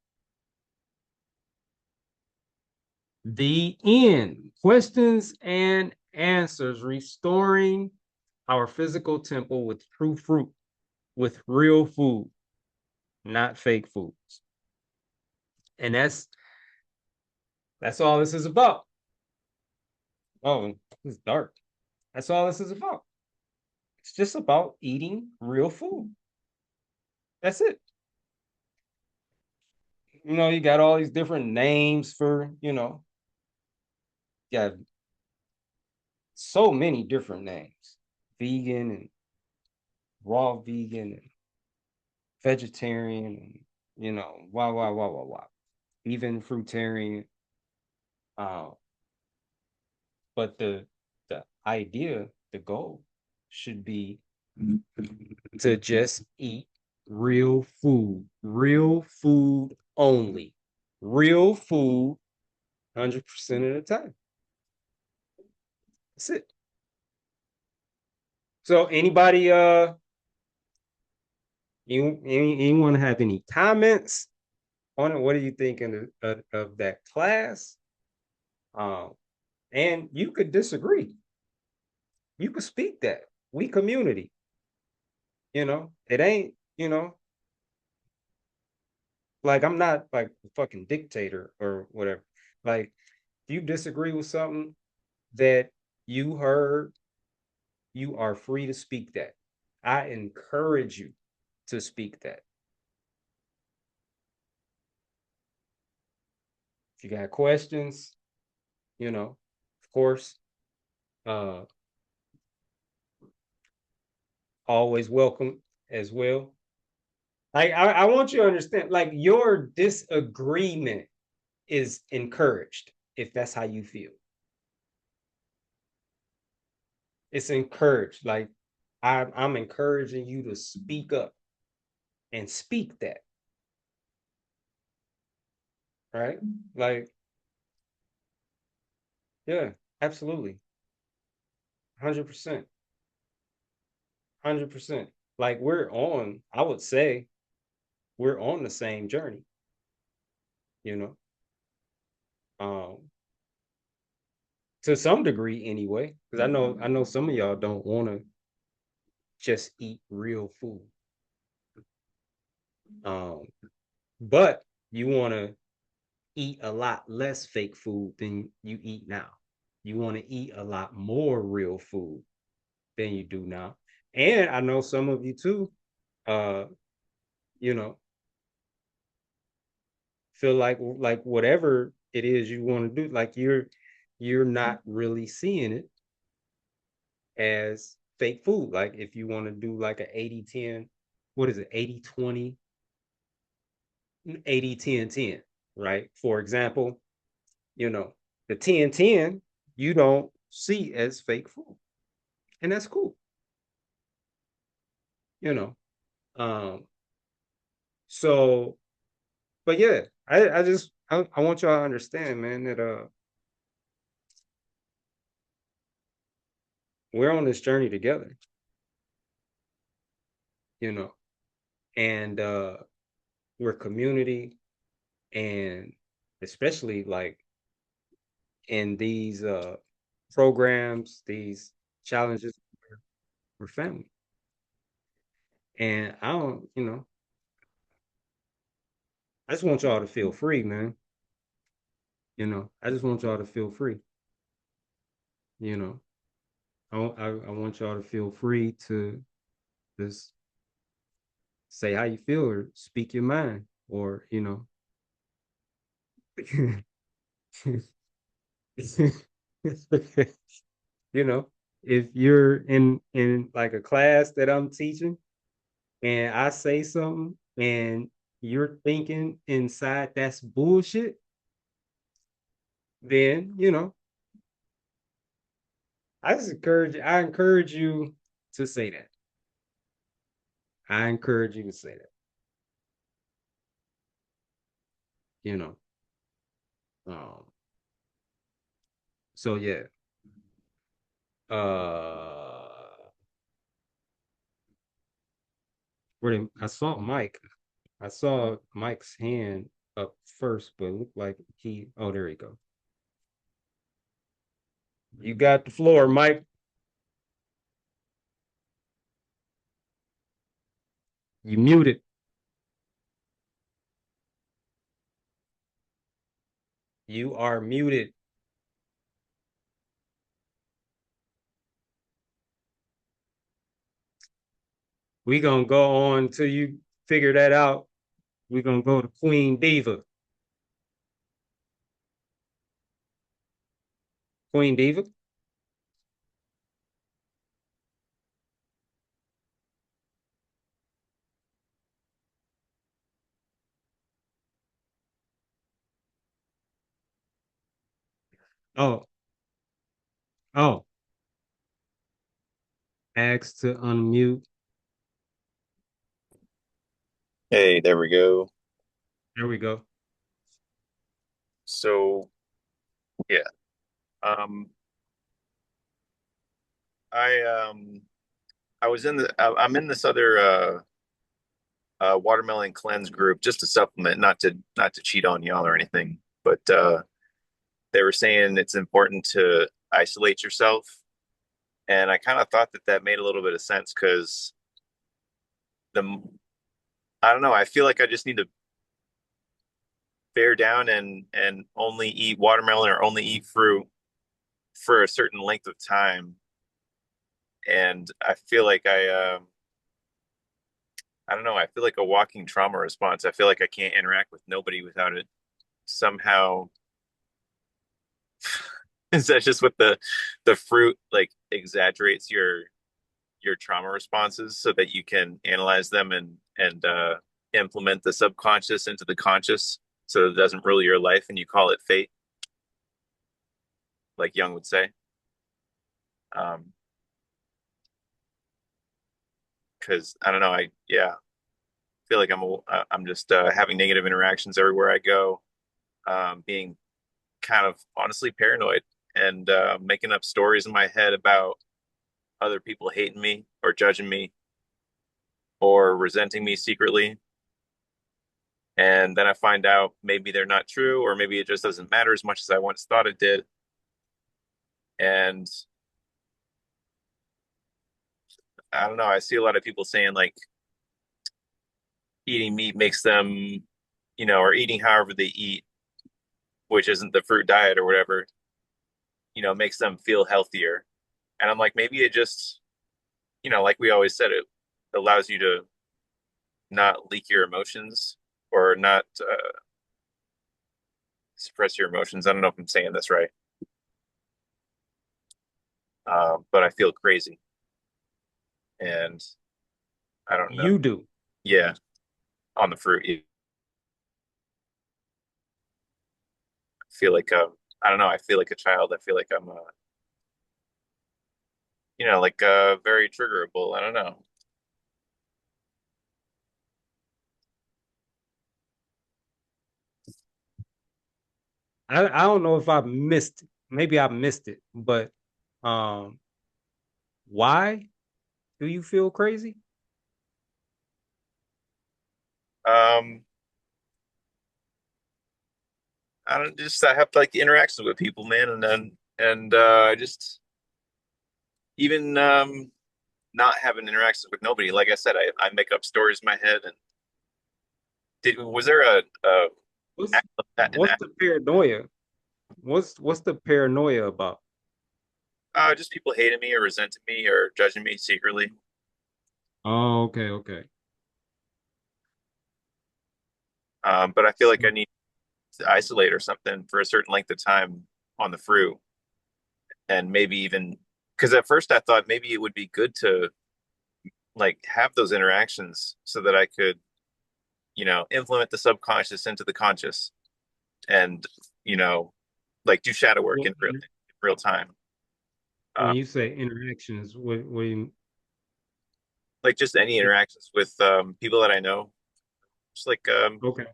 The end. Questions and answers, restoring our physical temple with true fruit, with real food, not fake foods. And that's all this is about. Oh, it's dark. That's all this is about. It's just about eating real food. That's it. You got all these different names for, you got so many different names. Vegan and raw vegan and vegetarian and wah. Even fruitarian. Uh, but the idea, the goal should be to just eat real food only. Real food 100% of the time. That's it. So anybody anyone have any comments on it? What are you thinking of that class? And you could disagree. You could speak that. We community. It ain't, like I'm not like a fucking dictator or whatever. Like, if you disagree with something that you heard, you are free to speak that. I encourage you to speak that. If you got questions, of course, uh, always welcome as well. Like, I want you to understand, like, your disagreement is encouraged if that's how you feel. It's encouraged. Like, I'm encouraging you to speak up and speak that. Right? Like, yeah, absolutely. 100%. 100%. Like, I would say, we're on the same journey, you know, um, to some degree anyway. Because I know some of y'all don't want to just eat real food. Um, but you want to eat a lot less fake food than you eat now. You want to eat a lot more real food than you do now. And I know some of you too, uh, you know, feel like whatever it is you want to do, like you're not really seeing it as fake food. Like if you want to do like a 80-10, what is it, 80-20, 80-10-10, right? For example, the 10-10 you don't see as fake food. And that's cool, you know. Um, so but yeah, I want y'all to understand, man, that we're on this journey together, you know, and we're community, and especially like in these programs, these challenges, we're family. And I don't, I just want y'all to feel free, man. I just want y'all to feel free, you know. I want y'all to feel free to just say how you feel or speak your mind, or you know, if you're in like a class that I'm teaching and I say something and you're thinking inside that's bullshit, then I encourage you to say that. I encourage you to say that. You know. Um, so yeah. Uh I saw Mike. I saw Mike's hand up first, but it looked like oh, there you go. You got the floor, Mike. You muted. You are muted. We gonna go on till you figure that out. We gonna go to Queen Diva. Queen Diva. Oh, oh. Ask to unmute. Hey, there we go. There we go. So yeah, um, I I was in I'm in this other watermelon cleanse group just to supplement, not to cheat on y'all or anything, but they were saying it's important to isolate yourself, and I kind of thought that that made a little bit of sense because the I don't know, I feel like I just need to bear down and only eat watermelon or only eat fruit for a certain length of time, and I feel like I don't know. I feel like a walking trauma response. I feel like I can't interact with nobody without it somehow. Is that just what the fruit like exaggerates your trauma responses so that you can analyze them and implement the subconscious into the conscious so it doesn't rule your life and you call it fate, like Jung would say. Um, because I don't know, I yeah, feel like I'm just having negative interactions everywhere I go, being kind of honestly paranoid and making up stories in my head about other people hating me or judging me or resenting me secretly. And then I find out maybe they're not true, or maybe it just doesn't matter as much as I once thought it did. And I don't know, I see a lot of people saying like eating meat makes them, or eating however they eat, which isn't the fruit diet or whatever, makes them feel healthier. And I'm like, maybe it just, like we always said, it allows you to not leak your emotions or not suppress your emotions. I don't know if I'm saying this right, but I feel crazy, and I don't know. You do. Yeah, on the fruit, I feel like I don't know. I feel like a child. I feel like I'm like very triggerable. I don't know. I don't know if I missed it. Maybe I missed it, but um why do you feel crazy? Um, I don't just I have like interactions with people, man, and I just even not having interactions with nobody. Like I said, I make up stories in my head. And was there a What's act of that an what's act? the paranoia? What's the paranoia about? Just people hating me or resenting me or judging me secretly. Oh, okay, okay. But I feel like I So, need to isolate or something for a certain length of time on the fruit, and maybe even because at first I thought maybe it would be good to like have those interactions so that I could, implement the subconscious into the conscious and, you know, like do shadow work what, in real time. Uh, when you say interactions, what do you, like just any interactions with people that I know, just like okay.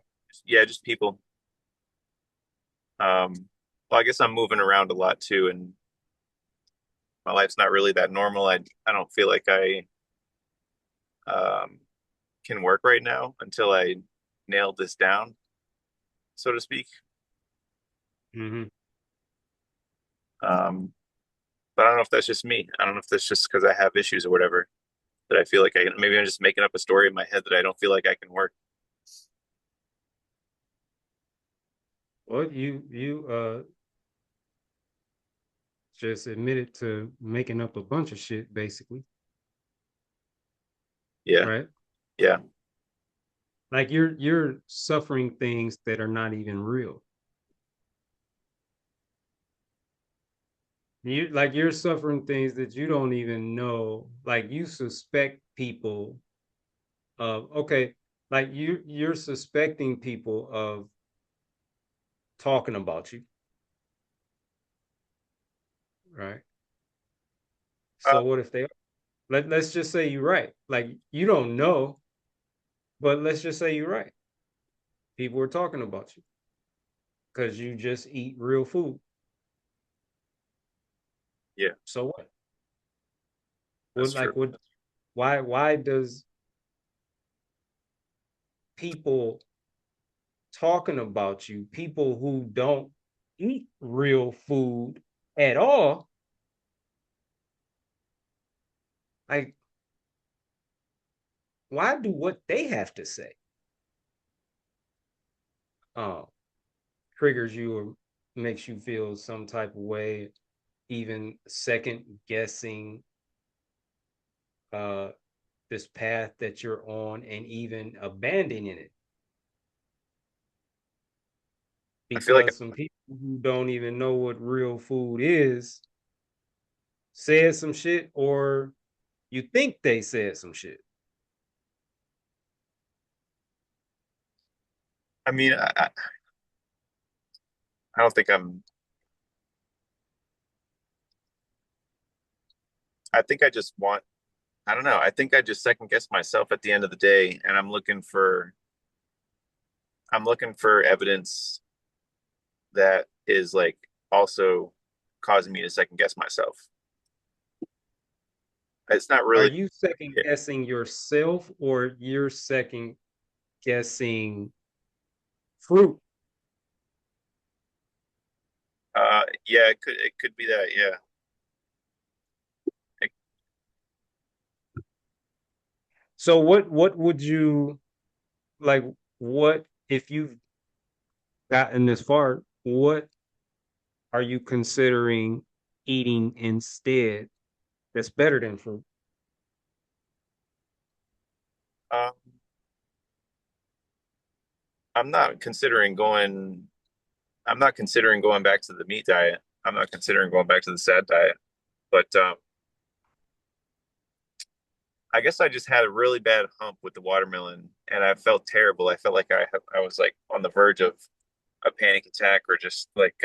yeah, just people. Um, well, I guess I'm moving around a lot too, and my life's not really that normal. I don't feel like I um, can work right now until I nail this down, so to speak. Hmm. But I don't know if that's just me. I don't know if that's just because I have issues or whatever that I feel like maybe I'm just making up a story in my head that I don't feel like I can work. Well, you just admitted to making up a bunch of shit, basically, Yeah, right? yeah. Like you're suffering things that are not even real. You're suffering things that you don't even know. Like you suspect people of okay, like you're suspecting people of talking about you, right? Uh, So what if they let's just say you're right. Like you don't know, but let's just say you're right. People are talking about you because you just eat real food. yeah, So what? that's true. What why does people talking about you, people who don't eat real food at all, like why do what they have to say uh, triggers you or makes you feel some type of way, even second guessing uh, this path that you're on and even abandoning it I feel like because some people who don't even know what real food is said some shit or you think they said some shit. I mean I don't think I'm. I think I just want. I don't know. I think I just second guess myself at the end of the day, and I'm looking for evidence that is like also causing me to second guess myself. It's not Are really. you second guessing yourself or you're second guessing fruit? Yeah, it could be that. Yeah. It- So what would you like what if you've gotten this far, what are you considering eating instead that's better than fruit? um, I'm not considering going. I'm not considering going back to the meat diet. I'm not considering going back to the sad diet. But I guess I just had a really bad hump with the watermelon, and I felt terrible. I felt like I was like on the verge of a panic attack, or just like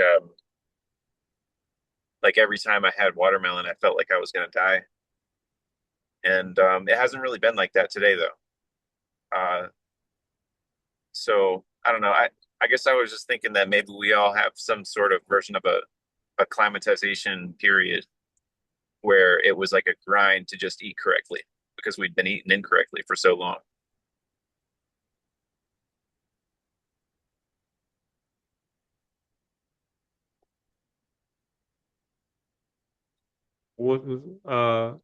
every time I had watermelon, I felt like I was gonna die. And it hasn't really been like that today, though. So I don't know. I guess I was just thinking that maybe we all have some sort of version of a climatization period where it was like a grind to just eat correctly because we'd been eating incorrectly for so long. What was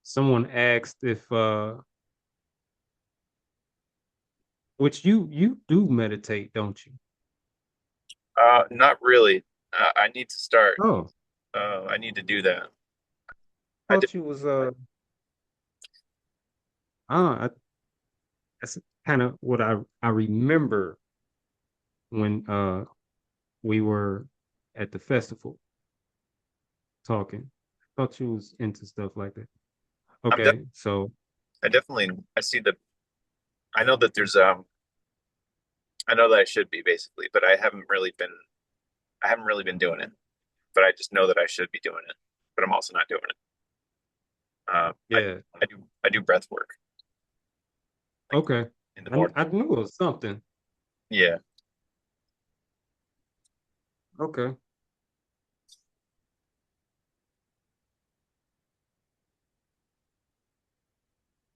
someone asked if which you do meditate, don't you? Not really. I need to start. Oh. I need to do that. I did. Thought you was I, that's kind of what I remember when we were at the festival talking. Thought you was into stuff like that. I'm def Okay, so I definitely. I see the. I know that there's. I know that I should be basically, but I haven't really been. I haven't really been doing it. But I just know that I should be doing it. But I'm also not doing it. I yeah, I do breath work like okay. in the I morning. I knew it was something. Yeah, Okay.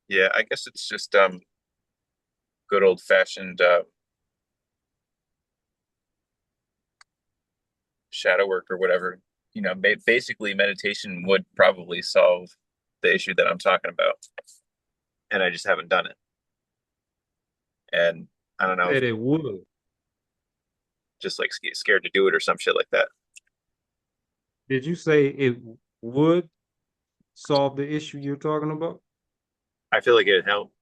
yeah. I guess it's just good old fashioned shadow work or whatever. You know, basically meditation would probably solve the issue that I'm talking about, and I just haven't done it. And I don't know, if Said it would. just like scared to do it or some shit like that. Did you say it would solve the issue you're talking about? I feel like it'd help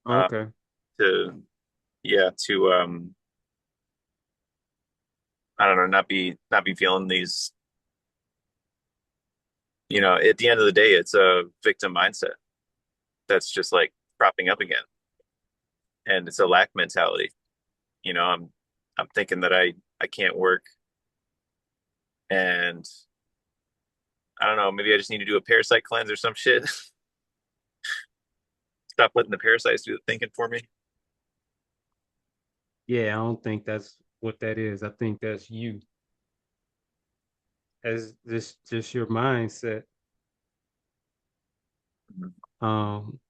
uh, Okay. to yeah to I don't know, not be feeling these. You know, at the end of the day, it's a victim mindset that's just like propping up again, and it's a lack mentality. You know, I'm thinking that I can't work, and I don't know, maybe I just need to do a parasite cleanse or some shit. Stop letting the parasites do the thinking for me. Yeah, I don't think that's what that is. I think that's you as this just your mindset. Um,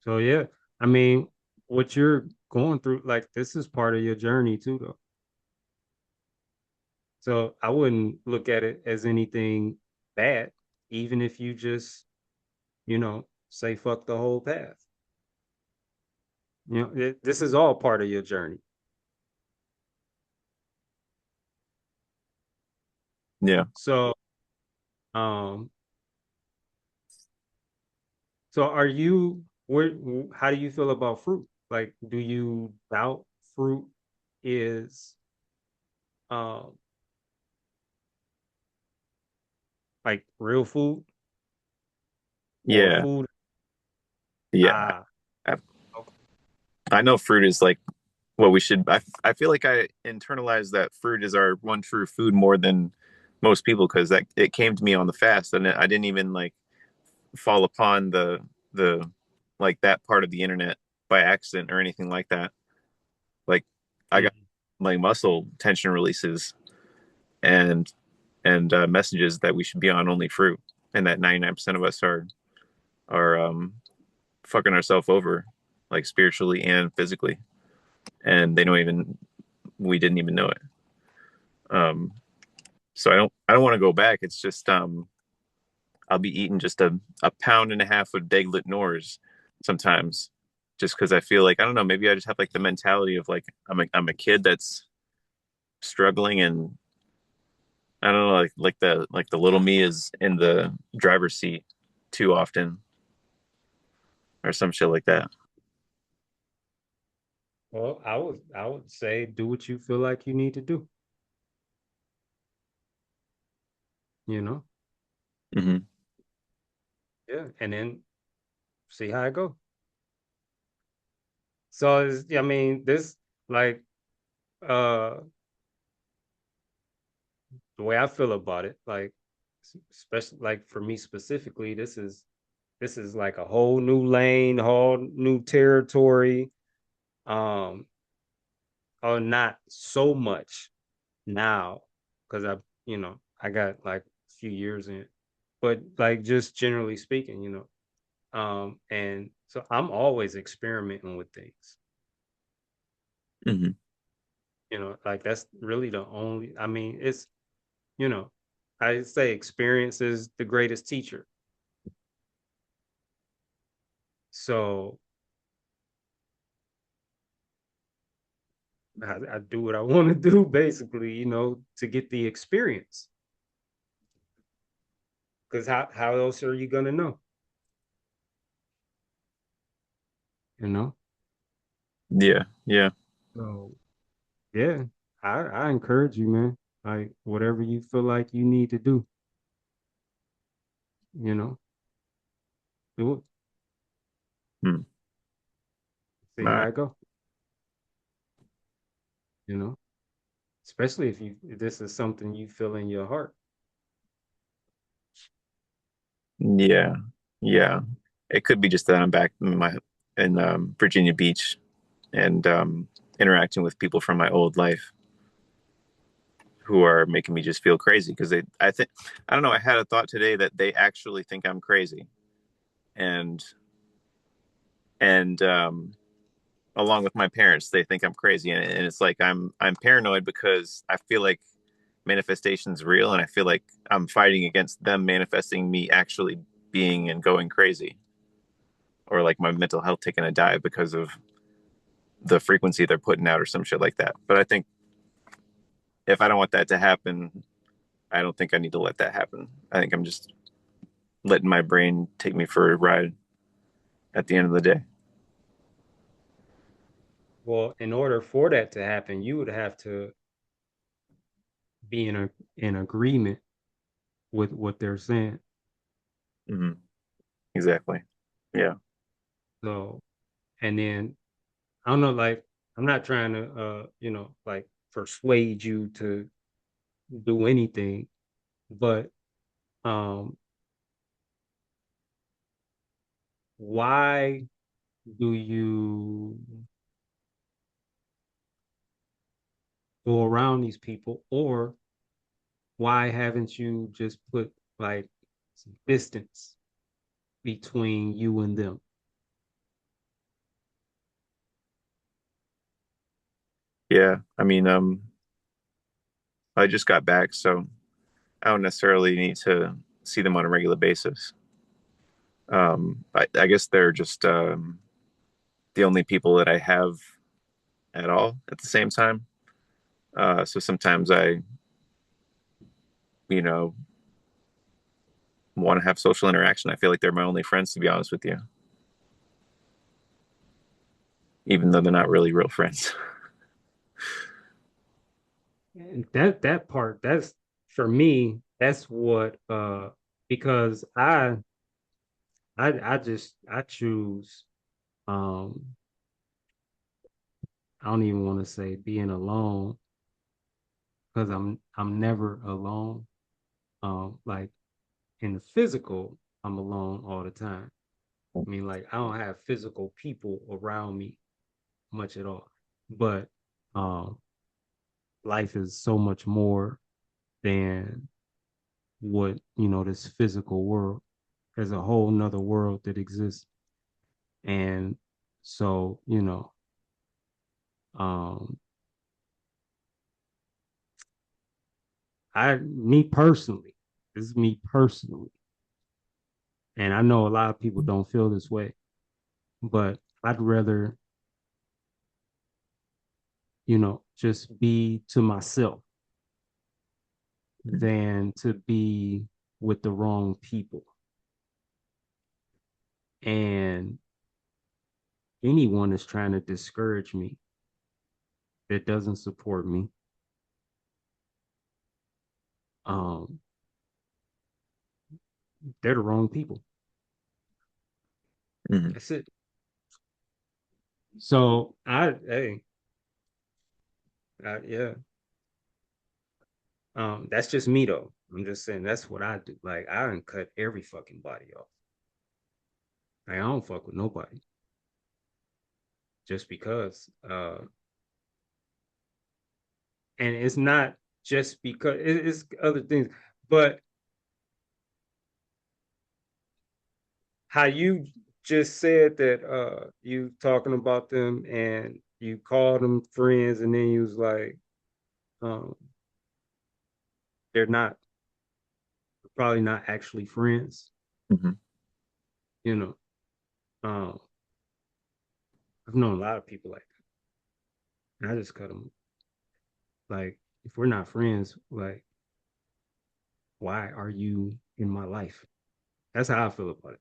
so yeah, I mean, what you're going through, like this is part of your journey too, though. So I wouldn't look at it as anything bad, even if you just, say fuck the whole path. This is all part of your journey. Yeah. So, um, so are you where how do you feel about fruit? Like, do you doubt fruit is um like real food or Yeah. food? Yeah. Ah, I, okay. I know fruit is like what we should. I feel like I internalized that fruit is our one true food more than most people because that it came to me on the fast and I didn't even like fall upon the like that part of the internet by accident or anything like that. Like I got Mhm. like muscle tension releases and messages that we should be on only fruit and that 99% of us are fucking ourselves over like spiritually and physically and they don't even we didn't even know it. Um, so I don't want to go back. It's just I'll be eating just a pound and a half of Deglet Nors sometimes, just because I feel like I don't know. Maybe I just have like the mentality of like I'm a kid that's struggling, and I don't know like the little me is in the driver's seat too often, or some shit like that. Well, I would say do what you feel like you need to do, you know? Hmm. Yeah, and then see how it go. So I mean, this like uh the way I feel about it, like especially like for me specifically, this is like a whole new lane, whole new territory. Um, or not so much now because I got like a few years in it, but like just generally speaking, and so I'm always experimenting with things. Hmm. Like that's really the only. I mean, it's you know, I say experience is the greatest teacher. So I do what I want to do, basically, to get the experience. Because how else are you gonna know? You know? Yeah, yeah, So yeah, I encourage you, man. Like whatever you feel like you need to do, you know, do it. hmm. See All how right. it go, you know. Especially if this is something you feel in your heart. Yeah, yeah. It could be just that I'm back in Virginia Beach and interacting with people from my old life who are making me just feel crazy because I think, I don't know, I had a thought today that they actually think I'm crazy. And, and along with my parents, they think I'm crazy. And it's like, I'm paranoid because I feel like manifestation's real. And I feel like I'm fighting against them manifesting me actually being and going crazy, or like my mental health taking a dive because of the frequency they're putting out or some shit like that. But I think if I don't want that to happen, I don't think I need to let that happen. I think I'm just letting my brain take me for a ride at the end of the day. Well, in order for that to happen, you would have to be in agreement with what they're saying. Mm-hmm. Exactly. Yeah. So, and then I don't know, like I'm not trying to like persuade you to do anything, but um why do you go around these people, or why haven't you just put like some distance between you and them? Yeah. I mean, I just got back, so I don't necessarily need to see them on a regular basis. I guess they're just the only people that I have at all at the same time. So sometimes I, you know, want to have social interaction. I feel like they're my only friends, to be honest with you, even though they're not really real friends. And that part, that's for me, that's what because I choose um I don't even want to say being alone because I'm never alone. Like in the physical, I'm alone all the time. I mean, like I don't have physical people around me much at all. But um life is so much more than what, this physical world. There's a whole nother world that exists. And so, um me personally, this is me personally, and I know a lot of people don't feel this way, but I'd rather, just be to myself than to be with the wrong people. And anyone is trying to discourage me that doesn't support me, um, they're the wrong people. Mhm. That's it. So yeah, that's just me though. I'm just saying that's what I do. Like I done cut every fucking body off. Like, I don't fuck with nobody just because. And it's not just because it's other things, but how you just said that you talking about them and you called them friends, and then you was like, um, they're not probably not actually friends, Mhm. you know. Um, I've known a lot of people like I just cut them. Like, if we're not friends, like, why are you in my life? That's how I feel about it.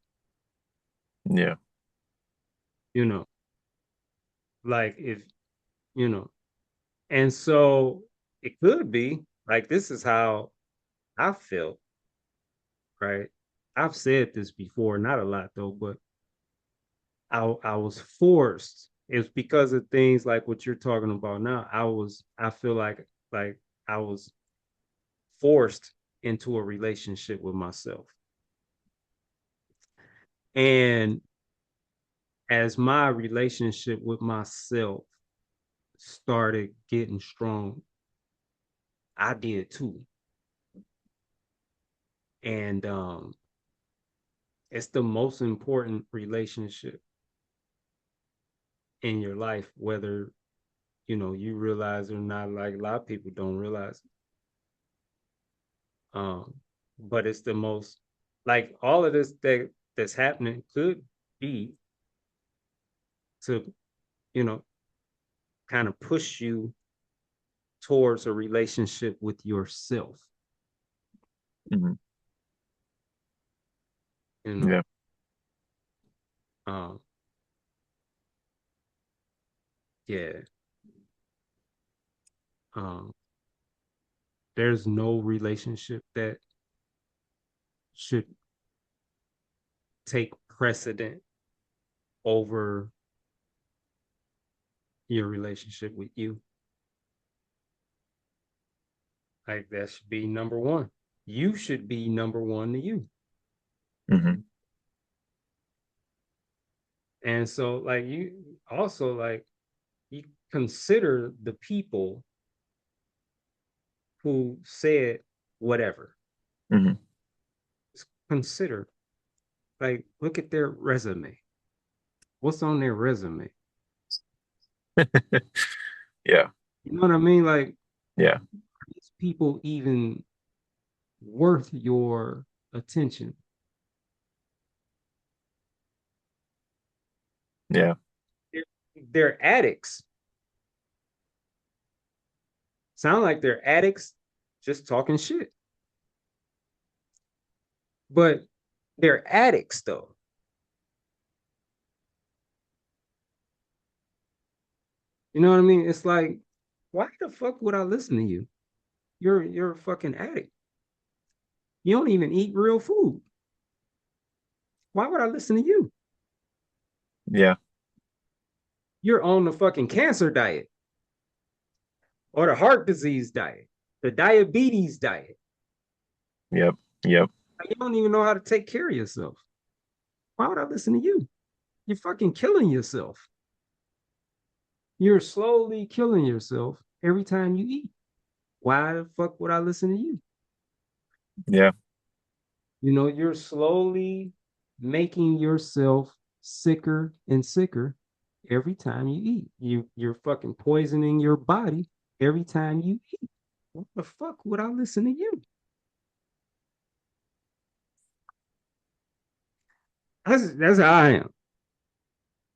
Yeah. You know, like if you know, and so it could be like this is how I felt, right? I've said this before, not a lot though, but I was forced. It's because of things like what you're talking about now. I feel like I was forced into a relationship with myself. And as my relationship with myself started getting strong, I did too. And it's the most important relationship in your life, whether you realize it or not. Like a lot of people don't realize it. But it's the most, like, all of this that's happening could be to you know kind of push you towards a relationship with yourself. Hmm. You know, Yeah. um, yeah. Um, there's no relationship that should take precedent over your relationship with you. Like that should be number one. You should be number one to you. Hmm. And so, like, you also, like, you consider the people who said whatever. Hmm. Just consider, like, look at their resume. What's on their resume? Yeah. You know what I mean? Like, Yeah. these people even worth your attention? Yeah. They're, they're addicts. Sound like they're addicts just talking shit. But they're addicts though. You know what I mean? It's like, why the fuck would I listen to you? You're a fucking addict. You don't even eat real food. Why would I listen to you? Yeah. You're on the fucking cancer diet or the heart disease diet, the diabetes diet. Yep. Yep. You don't even know how to take care of yourself. Why would I listen to you? You're fucking killing yourself. You're slowly killing yourself every time you eat. Why the fuck would I listen to you? Yeah. You're slowly making yourself sicker and sicker every time you eat. You're fucking poisoning your body every time you eat. What the fuck would I listen to you? That's how I am.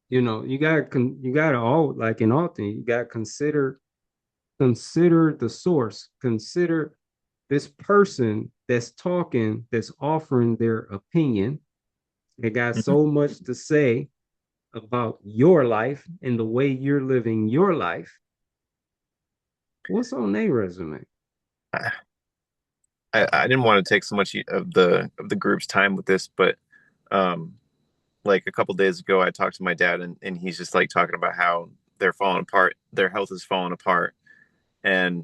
You gotta all, like, in all things, you gotta consider the source. Consider this person that's talking, that's offering their opinion. They got Hmm. so much to say about your life and the way you're living your life. What's on their resume? I didn't want to take so much of the group's time with this, but um, like a couple days ago, I talked to my dad, and he's just like talking about how they're falling apart, their health is falling apart, and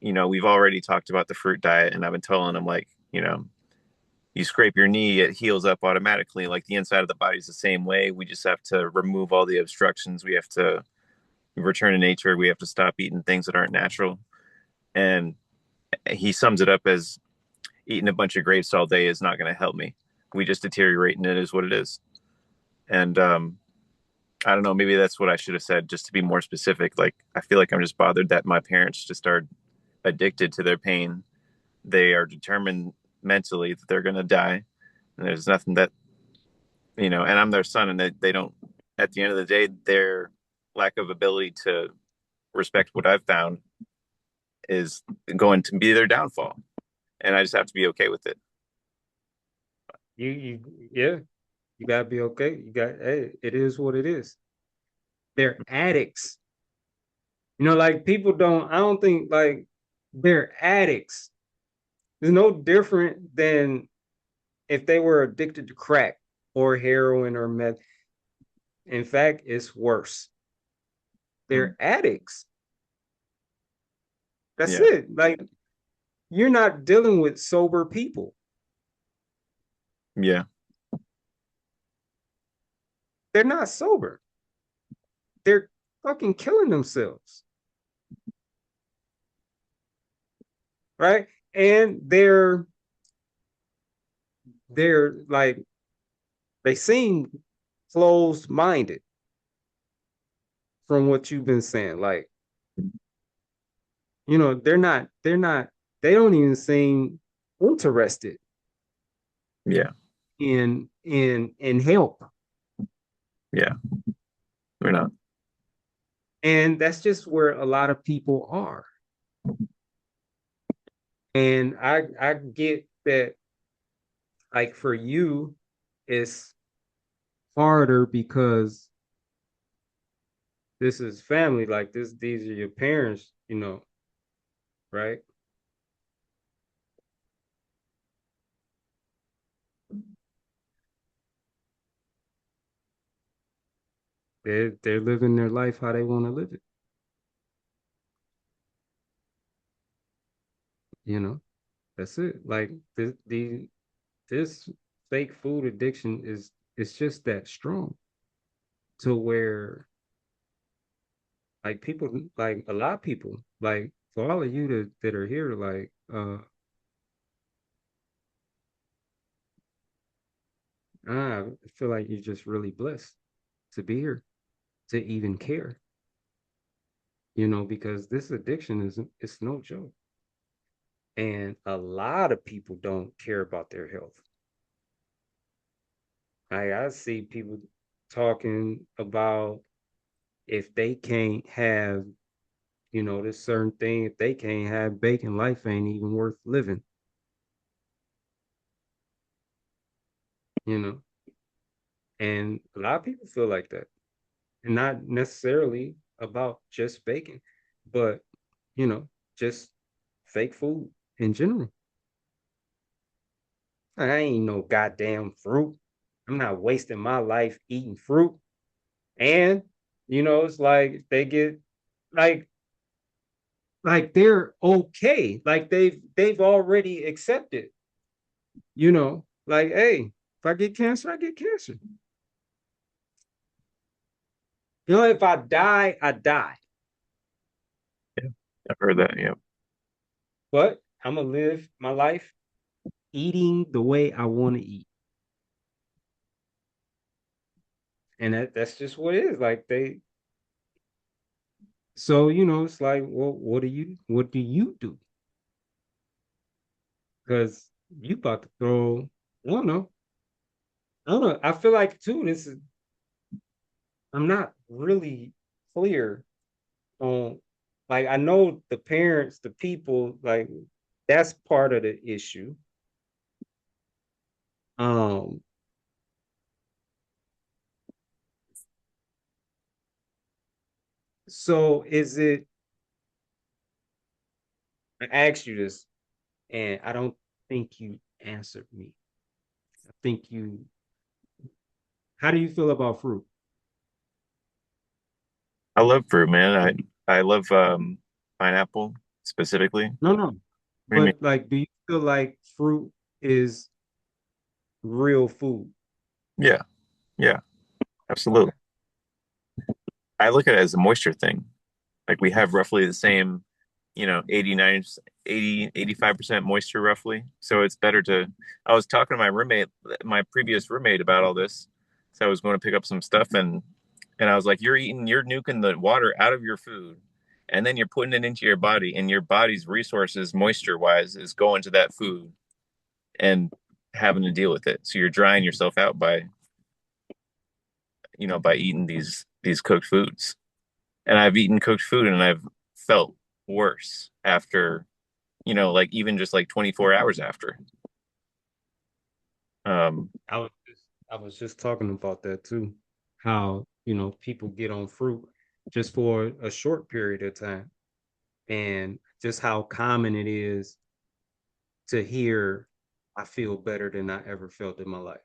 we've already talked about the fruit diet, and I've been telling him like, you scrape your knee, it heals up automatically. Like the inside of the body is the same way. We just have to remove all the obstructions. We have to return to nature. We have to stop eating things that aren't natural. And he sums it up as eating a bunch of grapes all day is not going to help me. We just deteriorate, and it is what it is. And I don't know, maybe that's what I should have said just to be more specific. Like, I feel like I'm just bothered that my parents just are addicted to their pain. They are determined mentally that they're going to die. And there's nothing that, and I'm their son, and they don't, at the end of the day, their lack of ability to respect what I've found is going to be their downfall. And I just have to be okay with it. Yeah, you gotta be okay. Hey, it is what it is. They're addicts. Like people don't, I don't think like they're addicts. It's no different than if they were addicted to crack or heroin or meth. In fact, it's worse. They're addicts. That's Yeah. it. Like you're not dealing with sober people. Yeah. They're not sober. They're fucking killing themselves. Right? And they're like they seem closed minded from what you've been saying. Like, they don't even seem interested Yeah. in help. Yeah. We're not. And that's just where a lot of people are. And I get that like for you, it's harder because this is family, like these are your parents, right? They're living their life how they want to live it, you know. That's it. Like this fake food addiction is it's just that strong to where like people like a lot of people like for all of you that are here like I feel like you're just really blessed to be here to even care, because this addiction is it's no joke. And a lot of people don't care about their health. I see people talking about if they can't have, this certain thing, if they can't have bacon, life ain't even worth living, you know. And a lot of people feel like that. And not necessarily about just bacon, but you know, just fake food in general. I ain't no goddamn fruit. I'm not wasting my life eating fruit. And it's like they get like they're okay. Like they've already accepted, like, hey, if I get cancer, I get cancer. If I die, I die. Yeah. I've heard that. Yeah. But I'm gonna live my life eating the way I want to eat. And that's just what it is. Like so it's like, well, what do you do? Because you about to throw, I don't know. I don't know. I feel like too, I'm not really clear on like I know the parents, the people, like that's part of the issue. Um, so is it I asked you this and I don't think you answered me. I think you how do you feel about fruit? I love fruit, man. I love pineapple specifically. What No, no. do you mean? But like do you feel like fruit is real food? Yeah. Yeah. Okay. Absolutely. I look at it as a moisture thing. Like we have roughly the same, 89, 80, 85% moisture roughly. So it's better to, I was talking to my roommate, my previous roommate about all this. So I was going to pick up some stuff and I was like, you're nuking the water out of your food and then you're putting it into your body and your body's resources, moisture wise, is going to that food and having to deal with it. So you're drying yourself out by eating these cooked foods. And I've eaten cooked food and I've felt worse after, like even just like 24 hours after. Um, I was just talking about that too. How, people get on fruit just for a short period of time, and just how common it is to hear, I feel better than I ever felt in my life.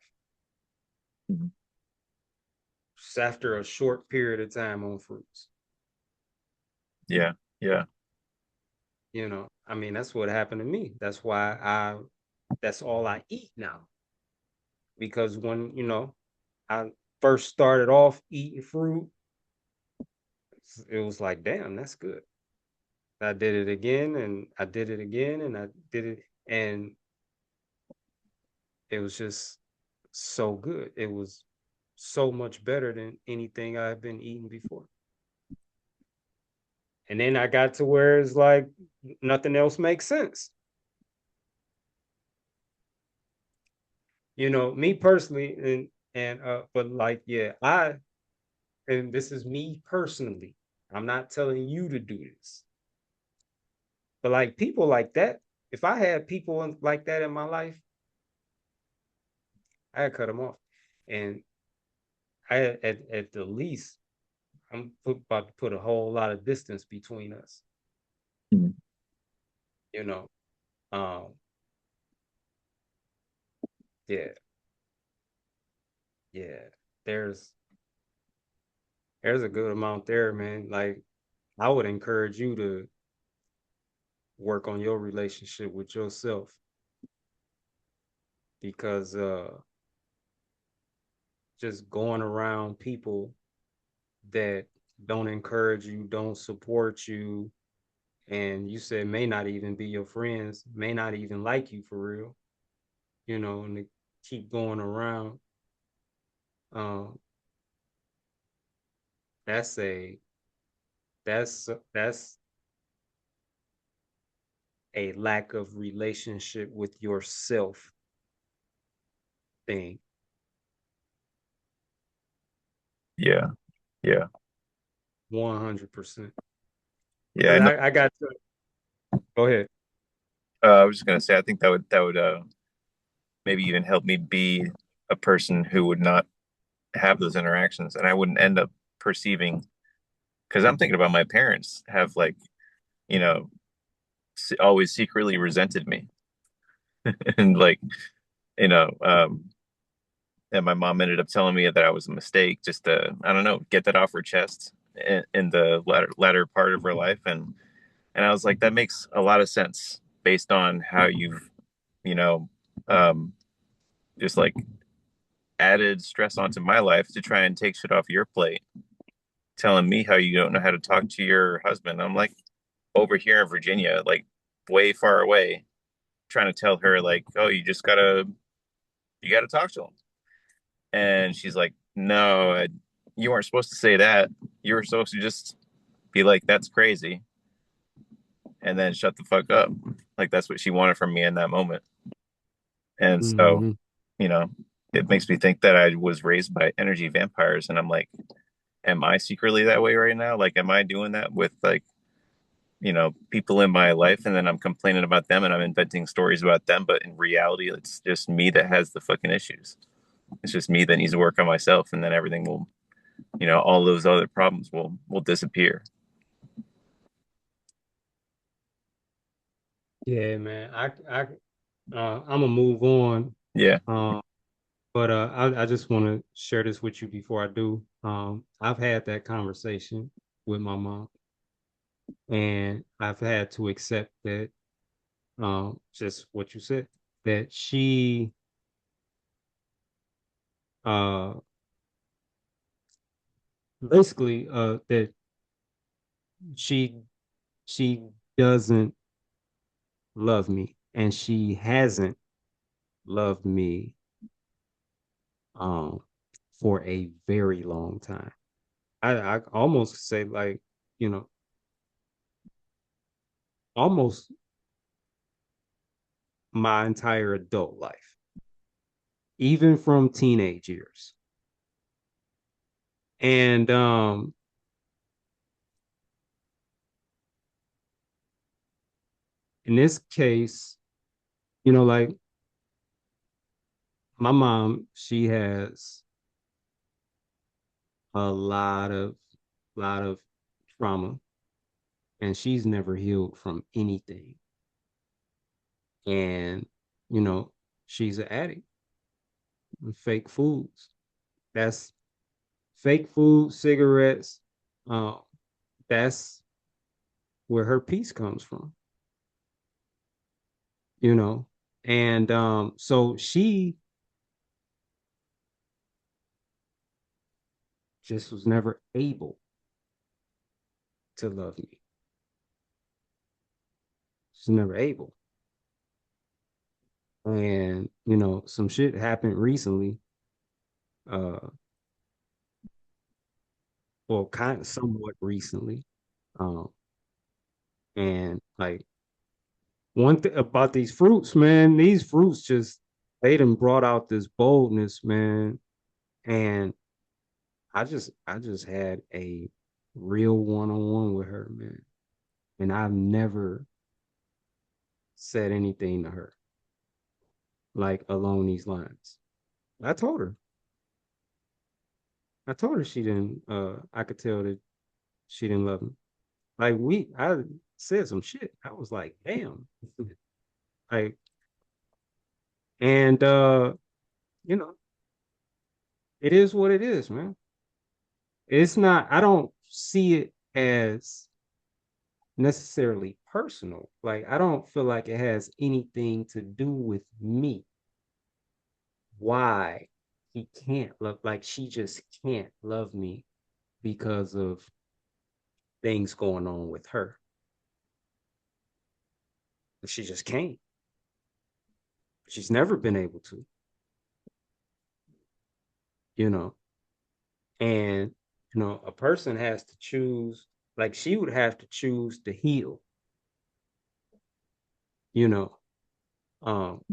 Just after a short period of time on fruits. yeah, yeah, I mean, that's what happened to me. That's all I eat now. Because when, I first started off eating fruit, it was like, damn, that's good. I did it again and I did it again and I did it. And it was just so good. It was so much better than anything I've been eating before. And then I got to where it's like nothing else makes sense. Me personally, and but like, yeah, and this is me personally. I'm not telling you to do this. But like people like that, if I had people like that in my life, I'd cut them off. And at the least, about to put a whole lot of distance between us. Mhm. You know, um, yeah, yeah. There's there's a good amount there, man. Like I would encourage you to work on your relationship with yourself because just going around people that don't encourage you, don't support you, and you said may not even be your friends, may not even like you for real, and to keep going around, um, that's a that's a lack of relationship with yourself thing. yeah, yeah, 100%. yeah. I Because know. I got to go ahead. I was just gonna say, I think that would maybe even help me be a person who would not have those interactions, and I wouldn't end up perceiving. Because I'm thinking about my parents have like, you know, always secretly resented me, and like, you know, um, and my mom ended up telling me that I was a mistake, just to, I don't know, get that off her chest in the latter part of her life, and I was like, that makes a lot of sense based on how you've, you know, um, just like added stress onto my life to try and take shit off your plate, telling me how you don't know how to talk to your husband. I'm like over here in Virginia, like way far away, trying to tell her like, oh, you gotta talk to him. And she's like, no, you weren't supposed to say that. You were supposed to just be like, that's crazy, and then shut the fuck up. Like that's what she wanted from me in that moment. And so, Mm-hmm. you know, it makes me think that I was raised by energy vampires, and I'm like, am I secretly that way right now? Like, am I doing that with like, people in my life, and then I'm complaining about them and I'm inventing stories about them, but in reality, it's just me that has the fucking issues. It's just me that needs to work on myself, and then everything will, all those other problems will disappear. Yeah, man. I'm gonna move on. Yeah. Um, but I just want to share this with you before I do. I've had that conversation with my mom, and I've had to accept that, just what you said, that she, uh, basically, that she she doesn't love me, and she hasn't loved me, um, for a very long time. I almost say like, you know, almost my entire adult life, even from teenage years. And in this case, like my mom, she has a lot of trauma, and she's never healed from anything. And, you know, she's an addict of fake foods. That's fake food, cigarettes. Uh, that's where her peace comes from, you know. And so she just was never able to love me. She's never able. And, some shit happened recently, uh, well, kind of somewhat recently. Um, and like one thing about these fruits, man, these fruits just they done brought out this boldness, man. And I just had a real one-on-one with her, man. And I've never said anything to her like along these lines. I told her. I told her she didn't I could tell that she didn't love me. Like I said some shit. I was like, damn. Like, and you know, it is what it is, man. It's not, I don't see it as necessarily personal. Like, I don't feel like it has anything to do with me. Why he can't love, like, she just can't love me because of things going on with her. She just can't. She's never been able to, you know. And, a person has to choose, like, she would have to choose to heal, you know, um,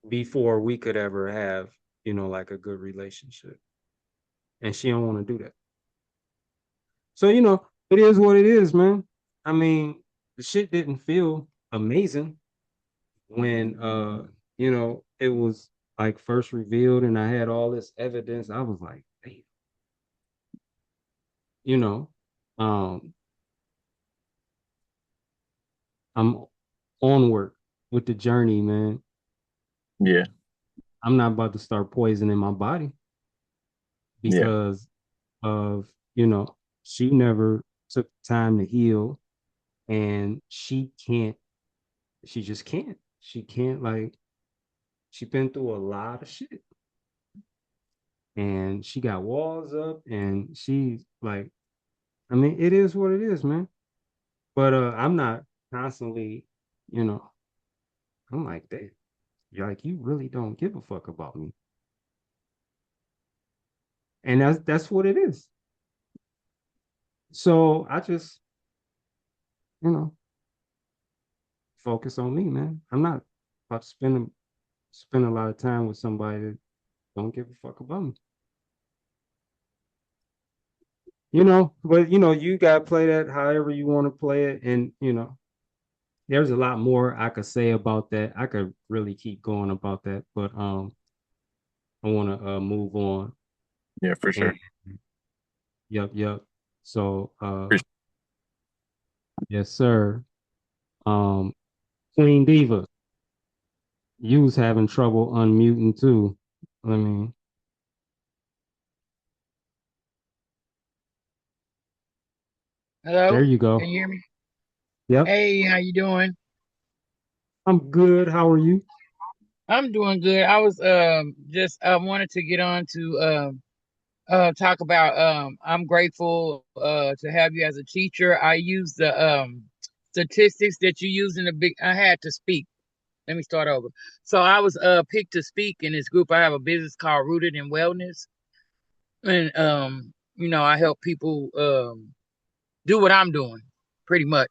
before we could ever have, like a good relationship. And she don't want to do that. So, it is what it is, man. I mean, the shit didn't feel amazing when it was like first revealed and I had all this evidence. I was like, damn, you know, um, I'm onward with the journey, man. Yeah. I'm not about to start poisoning my body Yeah. because of, she never took time to heal, and she just can't. She can't, like, she been through a lot of shit, and she got walls up, and she like, I mean, it is what it is, man. But I'm not constantly, you know, I'm like that. You're like, you really don't give a fuck about me. And that's what it is. So I just, you know, focus on me, man. I'm not about to spend a lot of time with somebody that don't give a fuck about me. But you gotta play that however you want to play it. And there's a lot more I could say about that. I could really keep going about that, but I want to move on. Yeah, for And sure. yep, yep. So yes, sir. Um, Queen Diva, you was having trouble unmuting too. I mean, there Hello, you go. can you hear me? Yep, Hey, how you doing? I'm good. How are you? I'm doing good. I was just wanted to get on to talk about I'm grateful to have you as a teacher. I use the statistics that you use in the big I had to speak. Let me start over. So I was picked to speak in this group. I have a business called Rooted in Wellness. And I help people do what I'm doing, pretty much.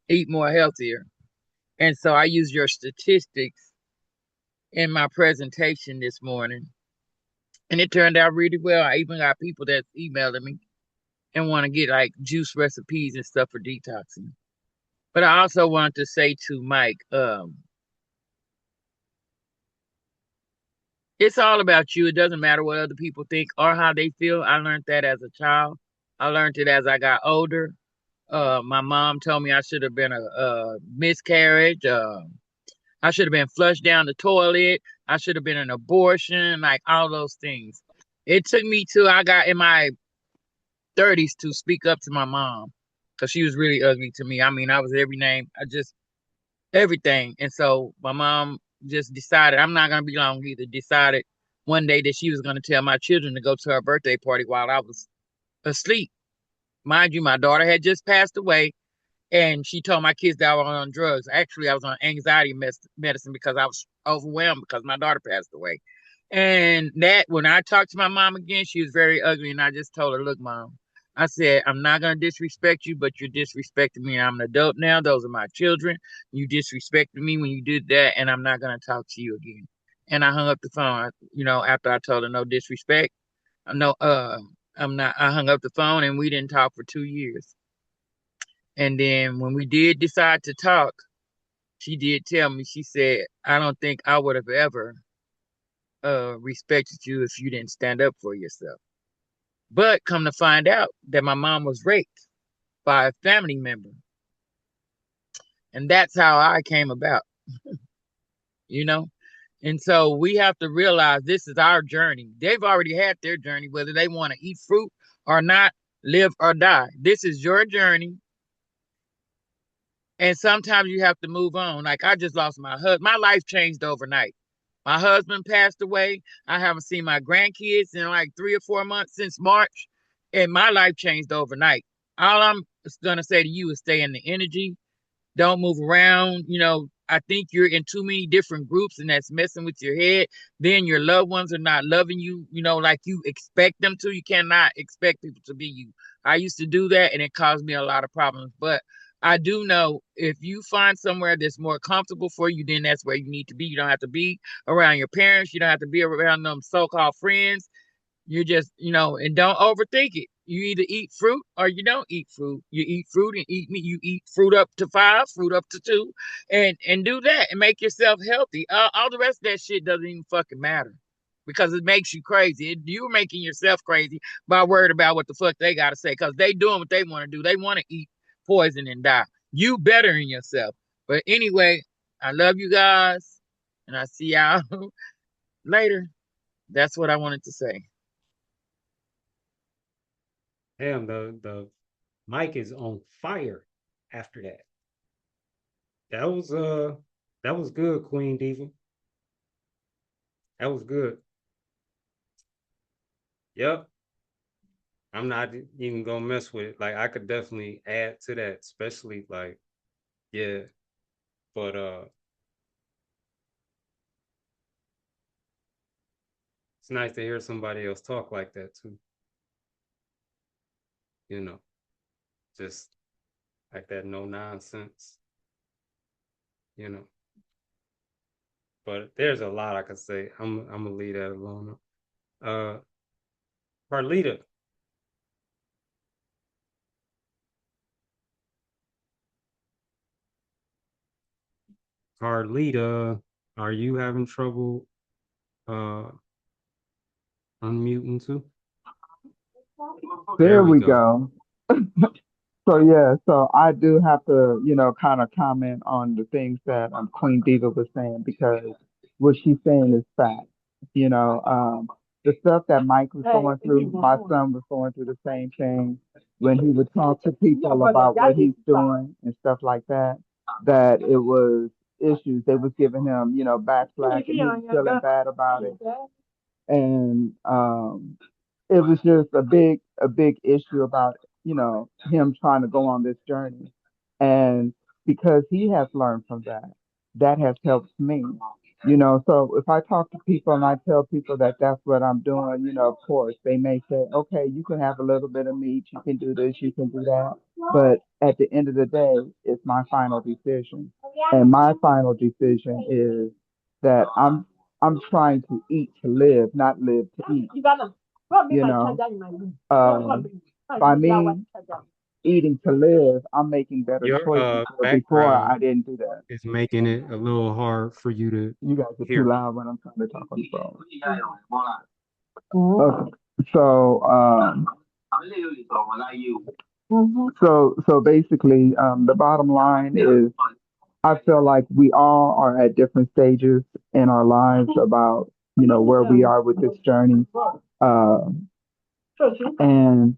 Eat more healthier. And so I use your statistics in my presentation this morning, and it turned out really well. I even got people that's emailing me and want to get like juice recipes and stuff for detoxing. But I also wanted to say to Mike, it's all about you. It doesn't matter what other people think or how they feel. I learned that as a child. I learned it as I got older. My mom told me I should have been a miscarriage. I should have been flushed down the toilet. I should have been an abortion, like all those things. It took me till I got in my 30s to speak up to my mom because she was really ugly to me. I mean, I was every name, I just everything. And so my mom just decided, I'm not going to be long either, decided one day that she was going to tell my children to go to her birthday party while I was asleep. Mind you, my daughter had just passed away, and she told my kids that I was on drugs. Actually, I was on anxiety medicine because I was overwhelmed because my daughter passed away. And that, when I talked to my mom again, she was very ugly. And I just told her, look, mom, I said, I'm not going to disrespect you, but you're disrespecting me. I'm an adult now. Those are my children. You disrespected me when you did that, and I'm not going to talk to you again. And I hung up the phone, after I told her no disrespect. No, I'm not. I hung up the phone, and we didn't talk for 2 years. And then when we did decide to talk, she did tell me, she said, I don't think I would have ever respected you if you didn't stand up for yourself. But come to find out that my mom was raped by a family member. And that's how I came about, you know? And so we have to realize this is our journey. They've already had their journey, whether they want to eat fruit or not, live or die. This is your journey. And sometimes you have to move on. Like I just lost my husband. My life changed overnight. My husband passed away. I haven't seen my grandkids in like 3 or 4 months since March. And my life changed overnight. All I'm going to say to you is stay in the energy. Don't move around. I think you're in too many different groups and that's messing with your head. Then your loved ones are not loving you, like you expect them to. You cannot expect people to be you. I used to do that and it caused me a lot of problems. But I do know if you find somewhere that's more comfortable for you, then that's where you need to be. You don't have to be around your parents. You don't have to be around them so-called friends. You just, and don't overthink it. You either eat fruit or you don't eat fruit. You eat fruit and eat meat. You eat fruit up to 5, fruit up to 2, and do that and make yourself healthy. All the rest of that shit doesn't even fucking matter because it makes you crazy. You're making yourself crazy by worried about what the fuck they gotta say because they doing what they want to do. They want to eat poison and die. You better in yourself. But anyway, I love you guys, and I see y'all later. That's what I wanted to say. Damn, the mic is on fire after that. That was good, Queen Diva. That was good. Yep. I'm not even gonna mess with it. Like I could definitely add to that, especially like, yeah. But it's nice to hear somebody else talk like that too. You know, just like that no nonsense. You know. But there's a lot I could say. I'm gonna leave that alone. Carlita. Carlita, are you having trouble uh unmuting too? There we go. So yeah, so I do have to, kind of comment on the things that Queen Diva was saying because what she's saying is fact. The stuff that Mike was going through, my son was going through the same thing when he would talk to people about what he's doing and stuff like that, that it was issues. They was giving him, backslash and he was feeling bad about it. And it was just a big issue about him trying to go on this journey, and because he has learned from that has helped me. So if I talk to people and I tell people that that's what I'm doing, of course they may say, okay, you can have a little bit of meat, you can do this, you can do that, but at the end of the day it's my final decision, and my final decision is that I'm trying to eat to live, not live to eat. You know, by me eating to live, I'm making better Your choices. Where before background I didn't do that. is making it a little hard for you to You guys are too hear. loud when I'm trying to talk on the phone. Okay. So so basically, the bottom line is I feel like we all are at different stages in our lives about, where we are with this journey. Um, and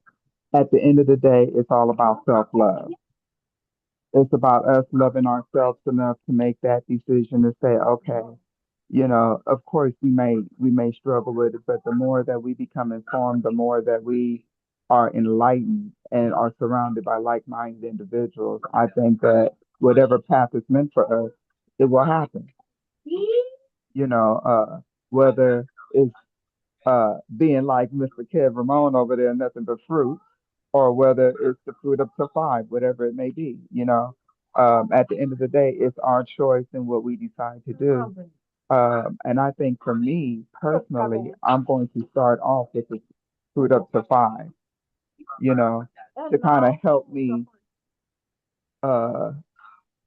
at the end of the day, it's all about self-love. It's about us loving ourselves enough to make that decision to say, okay, of course we may struggle with it, but the more that we become informed, the more that we are enlightened and are surrounded by like-minded individuals, I think that whatever path is meant for us, it will happen. Whether it's being like Mr. Kev Ramon over there, nothing but fruit, or whether it's the fruit up to five, whatever it may be, at the end of the day, it's our choice and what we decide to do. And I think for me personally, I'm going to start off with the fruit up to five, to kind of help me uh,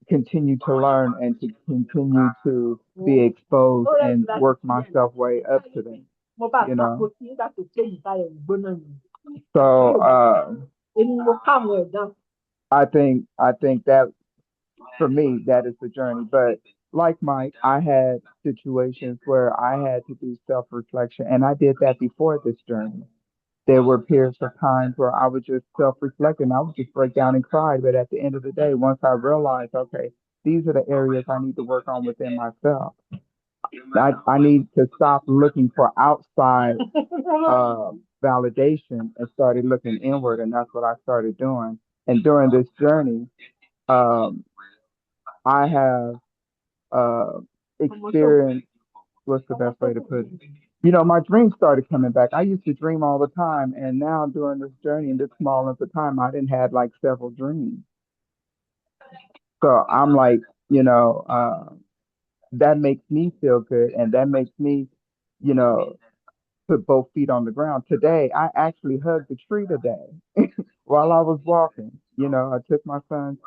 continue to learn and to continue to be exposed and work myself way up to them, you know. So I think that for me that is the journey. But like Mike, I had situations where I had to do self-reflection, and I did that before this journey. There were periods of times where I would just self-reflect and I would just break down and cry. But at the end of the day, once I realized, okay, these are the areas I need to work on within myself. I need to stop looking for outside validation and started looking inward, and that's what I started doing. And during this journey, um, I have experienced, what's the best way to put it? My dreams started coming back. I used to dream all the time, and now during this journey in this small length of time, I didn't had like several dreams. So I'm like, you know, uh, that makes me feel good, and that makes me, you know, put both feet on the ground. Today, I actually hugged the tree today while I was walking. I took my friend's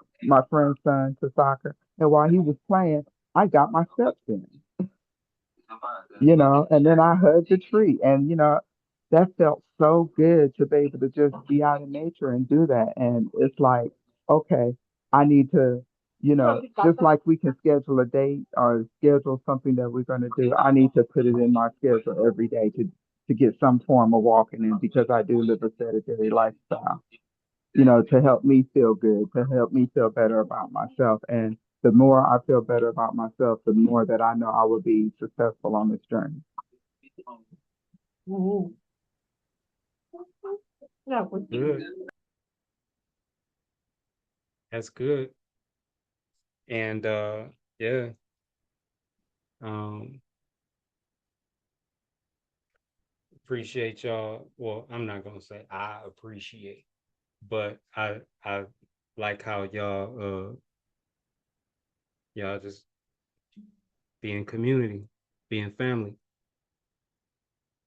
son to soccer, and while he was playing, I got my steps in. And then I hugged the tree, and that felt so good to be able to just be out in nature and do that. And it's like, okay, I need to, just like we can schedule a date or schedule something that we're going to do, I need to put it in my schedule every day to get some form of walking in because I do live a sedentary lifestyle, to help me feel good, to help me feel better about myself. And the more I feel better about myself, the more that I know I will be successful on this journey. Good. That's good. And yeah, um, appreciate y'all. Well, I'm not gonna say I appreciate, but I like how y'all just being community, being family,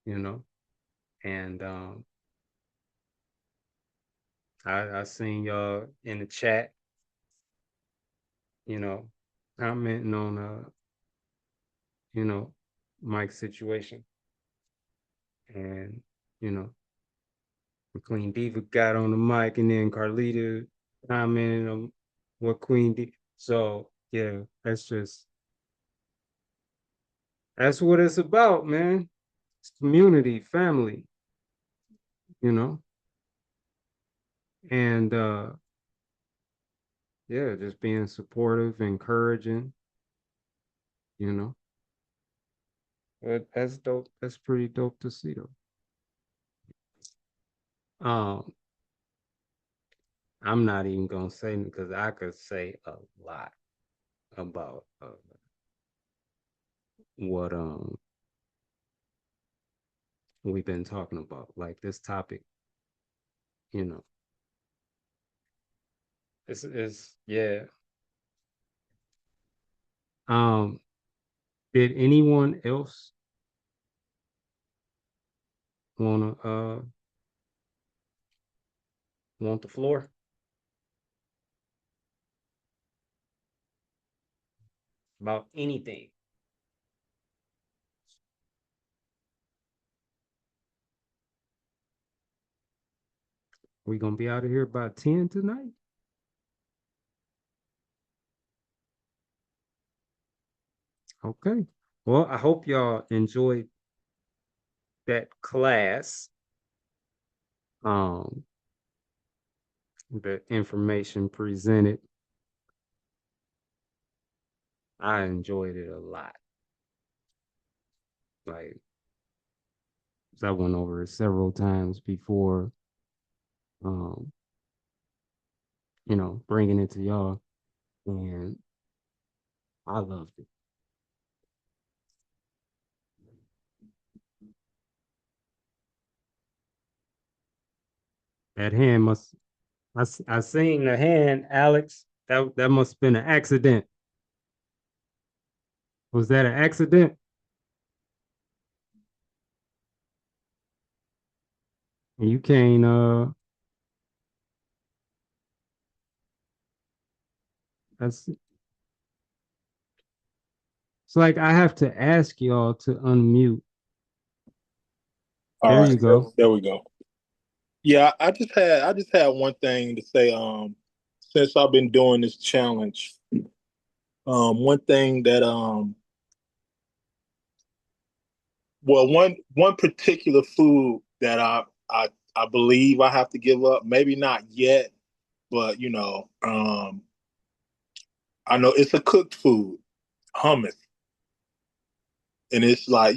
you know. And I seen y'all in the chat, you know, commenting on you know, Mike's situation. And, you know, Queen Diva got on the mic and then Carlita commented on what Queen did. So yeah, that's what it's about, man. It's community, family, you know, and yeah, just being supportive, encouraging, you know. But that's dope. That's pretty dope to see though. Um, I'm not even gonna say because I could say a lot about what we've been talking about, like this topic, you know. This is yeah. Um, did anyone else wanna want the floor? about anything. We gonna be out of here by 10 tonight? Okay. Well, I hope y'all enjoyed that class. Um, the information presented. I enjoyed it a lot. Like, 'cause I went over it several times before, um, bringing it to y'all, and I loved it. That hand must, I seen the hand, Alex. That must have been an accident. Was that an accident? And you can't, that's, it's like I have to ask y'all to unmute. All There right, you go. there we go. Yeah, I just had one thing to say. Since I've been doing this challenge, one thing that well, one particular food that I believe I have to give up. Maybe not yet, but I know it's a cooked food, hummus, and it's like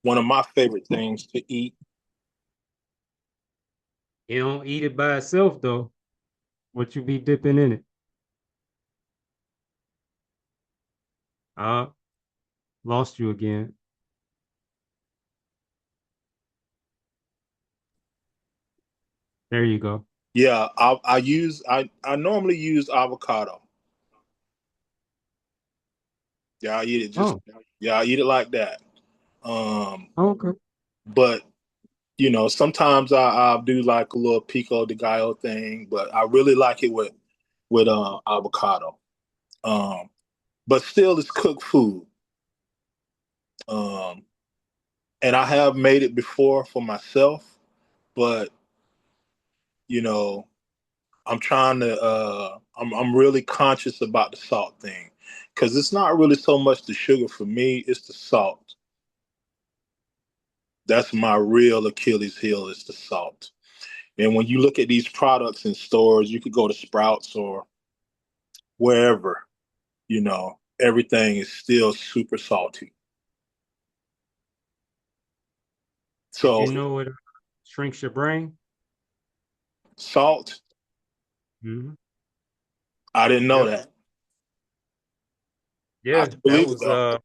one of my favorite things to eat. You don't eat it by itself though. What you be dipping in it? Lost you again. There you go. Yeah, I normally use avocado. Yeah, I eat it just Oh, yeah, I eat it like that. Um, okay. but sometimes I'll do like a little pico de gallo thing, but I really like it with avocado. Um, but still, it's cooked food. Um, and I have made it before for myself, but you know, I'm really conscious about the salt thing because it's not really so much the sugar for me, it's the salt. That's my real Achilles heel is the salt. And when you look at these products in stores, you could go to Sprouts or wherever, everything is still super salty. Did you So know it shrinks your brain? salt, Hmm. I didn't know Yep. that. I Yeah, can believe it though.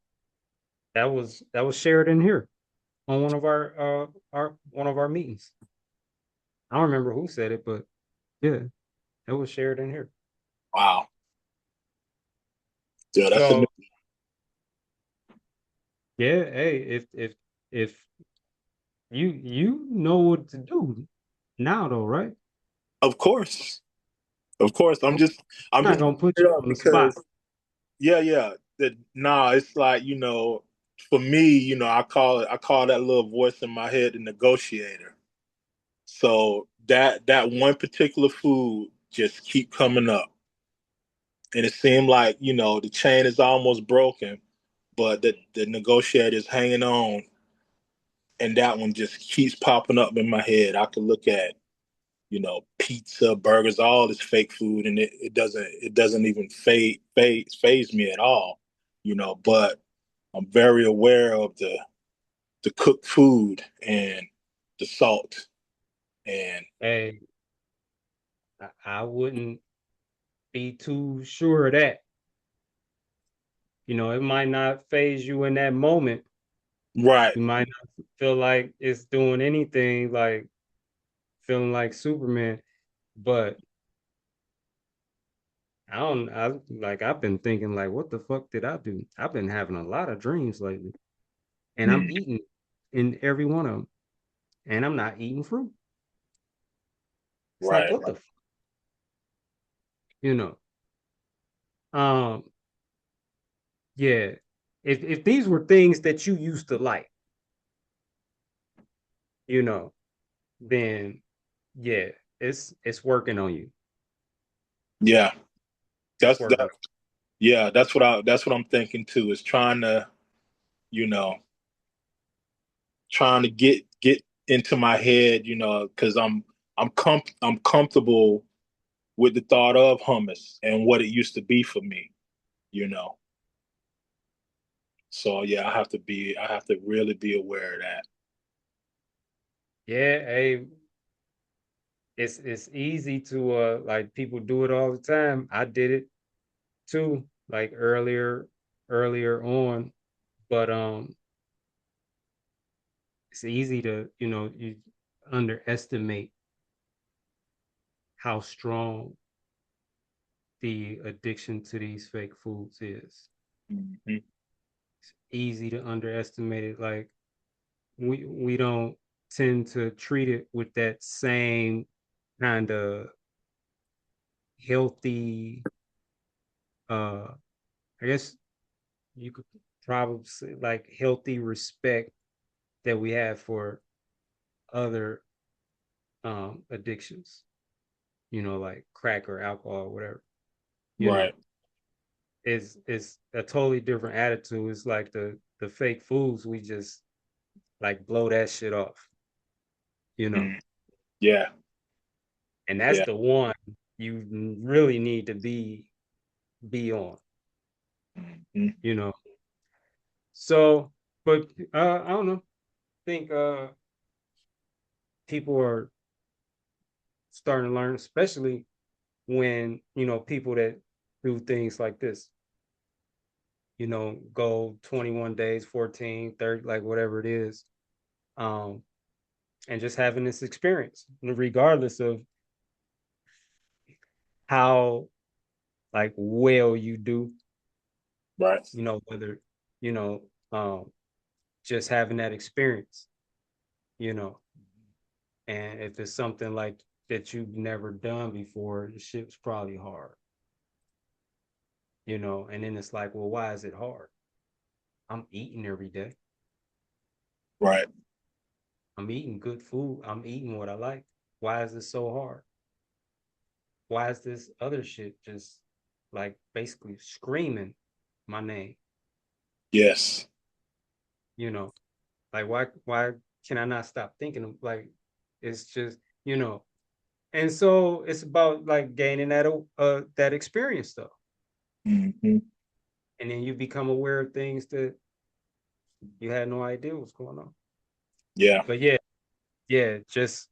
that was shared in here on one of our meetings. I don't remember who said it, but yeah, it was shared in here. Wow. Yeah, that's a new. So yeah, hey, if you know what to do now though, right? Of course. Of course. I'm I'm just I'm not just gonna put bringing you it up on the spot. because yeah. It's like, for me, I call that little voice in my head the negotiator. So that one particular food just keep coming up. And it seemed like, the chain is almost broken, but the negotiator is hanging on, and that one just keeps popping up in my head. I could look at, pizza, burgers, all this fake food, and it doesn't even phase me at all, but I'm very aware of the cooked food and the salt. And Hey, I wouldn't be too sure of that. It might not phase you in that moment. right, You might not feel like it's doing anything, like feeling like Superman, but I've been thinking like, what the fuck did I do? I've been having a lot of dreams lately, and I'm mm, eating in every one of them, and I'm not eating fruit. It's like, right, what the, right. f-? you know, um, yeah, if these were things that you used to like, you know, then yeah, it's working on you. Yeah, It's that's working. that. Yeah, that's what I'm thinking too. Is trying to, you know, trying to get into my head, because I'm comfortable with the thought of hummus and what it used to be for me, you know. So yeah, I have to really be aware of that. Yeah, hey, it's easy to like people do it all the time. I did it too, like earlier on, but it's easy to, you underestimate how strong the addiction to these fake foods is. Mhm. It's easy to underestimate it. Like we don't tend to treat it with that same kind of healthy, uh I guess you could probably say like healthy respect that we have for other addictions, like crack or alcohol or whatever. You know, Right. it's a totally different attitude. It's like the fake foods, we just like blow that shit off, you know. Mm. Yeah. And that's Yeah. the one you really need to be on, Mhm. you know. So, but I don't know. I think people are starting to learn, especially when, people that do things like this, go 21 days, 14, 30, like whatever it is. Um, and just having this experience, regardless of how like well you do, Right. whether, you know, um, just having that experience, you know, and if it's something like that you've never done before, the shit's probably hard, and then it's like, well, why is it hard? I'm eating every day. Right. I'm eating good food. I'm eating what I like. Why is this so hard? Why is this other shit just like basically screaming my name? Yes. You know, like why can I not stop thinking of like it's just, and so it's about like gaining that experience though. Hmm. And then you become aware of things that you had no idea what's going on. Yeah. But yeah, just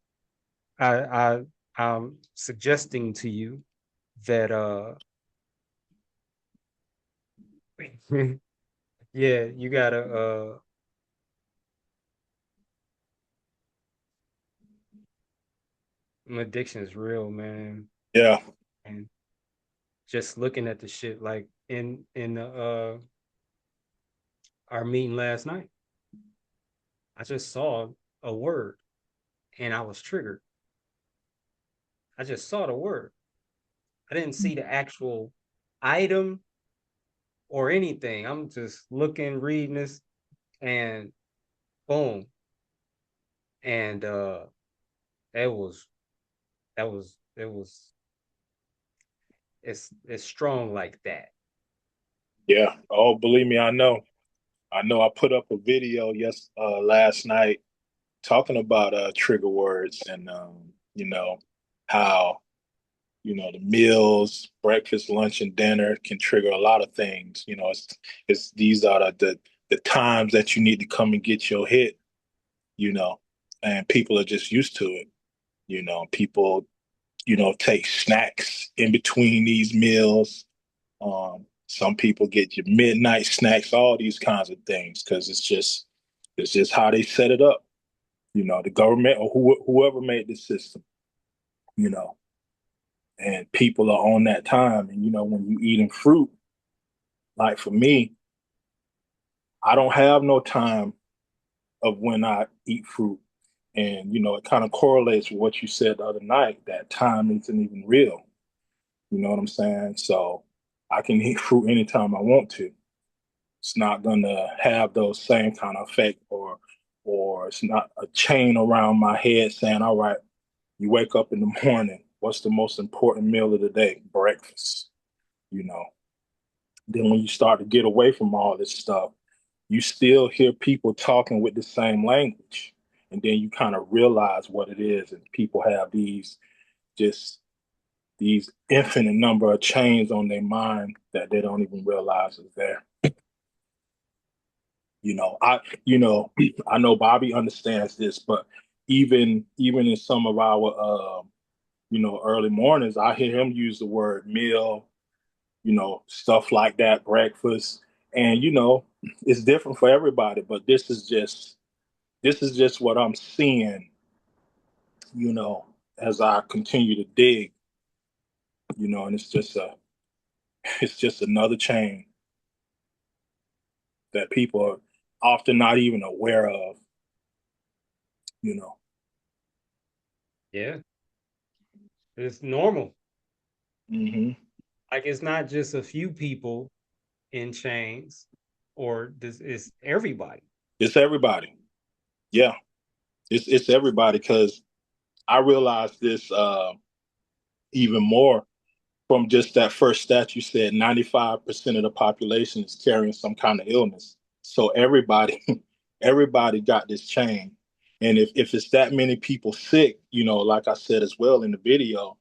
I I'm suggesting to you that yeah, you gotta addiction is real, man. Yeah. And just looking at the shit like in our meeting last night, I just saw a word and I was triggered. I just saw the word. I didn't see the actual item or anything. I'm just looking, reading this, and boom. And it was it was it's strong like that. Yeah. Oh, believe me, I know. I know. I put up a video last night talking about trigger words and how the meals, breakfast, lunch, and dinner can trigger a lot of things. It's these are the times that you need to come and get your hit. You know, and people are just used to it. People take snacks in between these meals. Some people get your midnight snacks, all these kinds of things, because it's just how they set it up. The government or whoever made the system. You know, and people are on that time. And when you eating fruit, like for me, I don't have no time of when I eat fruit. And it kind of correlates with what you said the other night, that time isn't even real. You know what I'm saying? So I can eat fruit anytime I want to. It's not gonna have those same kind of effect, or it's not a chain around my head saying, all right, you wake up in the morning, what's the most important meal of the day? Breakfast, you know. Then when you start to get away from all this stuff, you still hear people talking with the same language. And then you kind of realize what it is. And people have just these infinite number of chains on their mind that they don't even realize is there. I know Bobby understands this, but even in some of our early mornings, I hear him use the word meal, stuff like that, breakfast. And it's different for everybody, but this is just what I'm seeing, as I continue to dig, and it's just another chain that people are often not even aware of, you know. Yeah, it's normal. Hmm. Like it's not just a few people in chains, or this is everybody. It's everybody. Yeah, it's everybody because I realized this even more from just that first stat you said 95% of the population is carrying some kind of illness. So everybody, everybody got this chain. And if it's that many people sick, like I said as well in the video,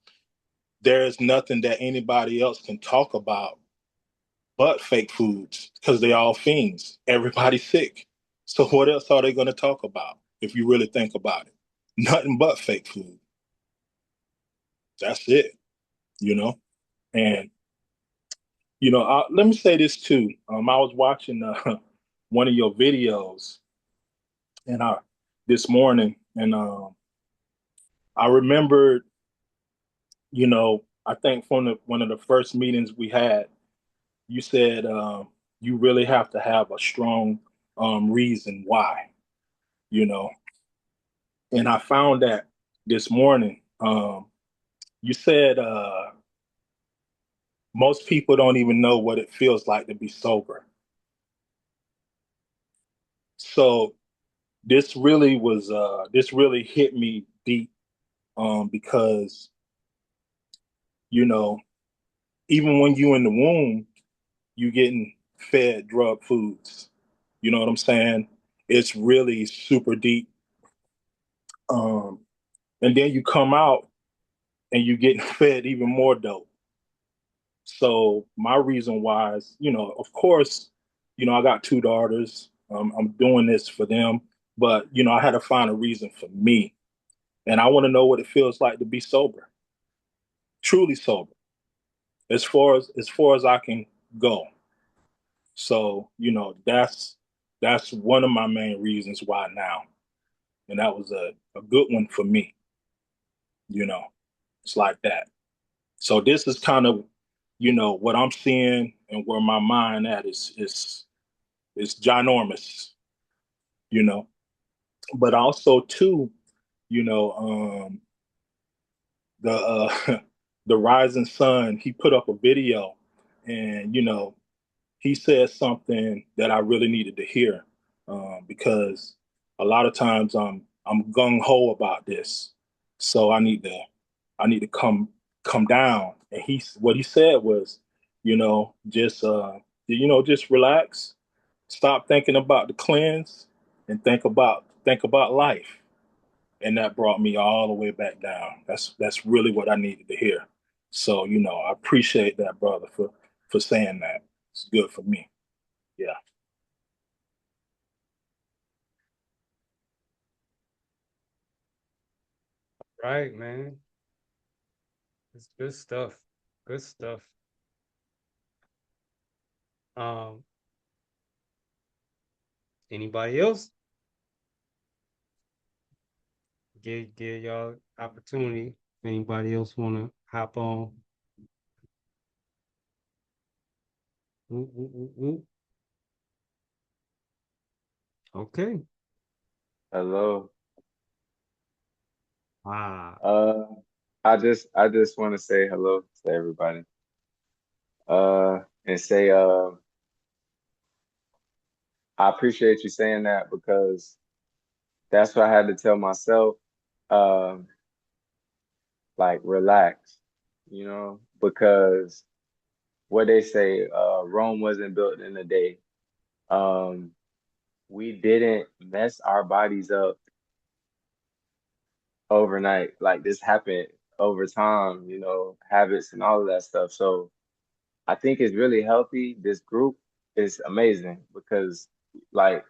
there's nothing that anybody else can talk about but fake foods because they all fiends. Everybody's sick. So what else are they going to talk about if you really think about it? Nothing but fake food. That's it, you know? And let me say this too. I was watching one of your videos, and this morning, and I remembered, I think from one of the first meetings we had, you said you really have to have a strong reason why, you know, and I found that this morning. You said most people don't even know what it feels like to be sober. So this really hit me deep because you know even when you in the womb you getting fed drug foods, you know what I'm saying? It's really super deep. um and then you come out and you getting fed even more dope. So my reason why is, of course, I got two daughters. I'm doing this for them, but I had to find a reason for me, and I want to know what it feels like to be sober, truly sober, as far as I can go. So that's one of my main reasons why now, and that was a good one for me. You know, it's like that. So this is kind of what I'm seeing and where my mind at is ginormous. You know, but also too, you know, the the rising sun. He put up a video, and he said something that I really needed to hear, because a lot of times I'm gung ho about this, so I need to come down. And what he said was, just relax, stop thinking about the cleanse, and think about life. And that brought me all the way back down. That's really what I needed to hear. So I appreciate that, brother, for saying that. It's good for me. Yeah. Right, man. It's good stuff. Good stuff. Um, Anybody else? Give y'all opportunity. If anybody else wanna hop on? Ooh, ooh, ooh, ooh. Okay. Hello. Ah, Uh, I just want to say hello to everybody. And say, I appreciate you saying that because that's what I had to tell myself. Um, like relax, because what they say, Rome wasn't built in a day. Um, we didn't mess our bodies up overnight. Like this happened over time, habits and all of that stuff. So I think it's really healthy. This group is amazing because like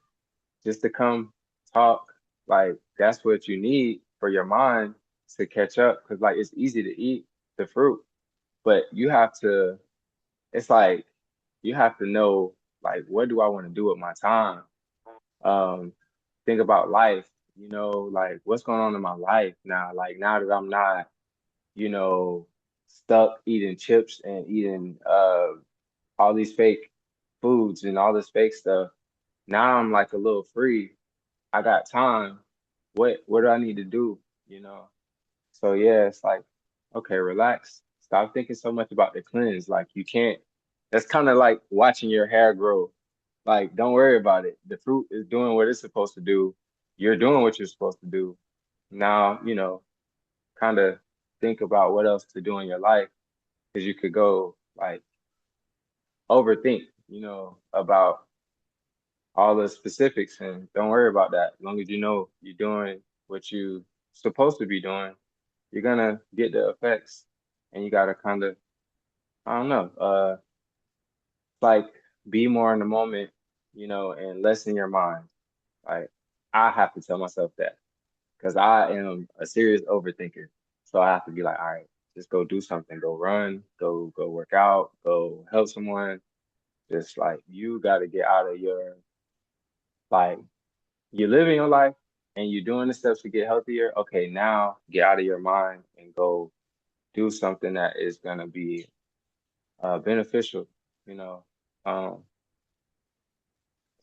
just to come talk, like that's what you need for your mind to catch up. Because like it's easy to eat the fruit, but it's like you have to know like what do I want to do with my time? Um, think about life, like what's going on in my life now? Like now that I'm not, you know, stuck eating chips and eating all these fake foods and all this fake stuff. Now I'm like a little free. I got time. What do I need to do? You know? So yeah, it's like, okay, relax. Stop thinking so much about the cleanse. Like you can't, that's kind of like watching your hair grow. Like, don't worry about it. The fruit is doing what it's supposed to do. You're doing what you're supposed to do. Now, kind of think about what else to do in your life because you could go like overthink, about all the specifics and don't worry about that. As long as you know you're doing what you supposed to be doing, you're gonna get the effects and you gotta kind of, I don't know, like be more in the moment, and less in your mind. Like I have to tell myself that because I am a serious overthinker. So I have to be like, all right, just go do something, go run, go work out, go help someone. Just like you gotta get out of your like you're living your life and you're doing the steps to get healthier. Okay, now get out of your mind and go do something that is gonna be beneficial, you know, um,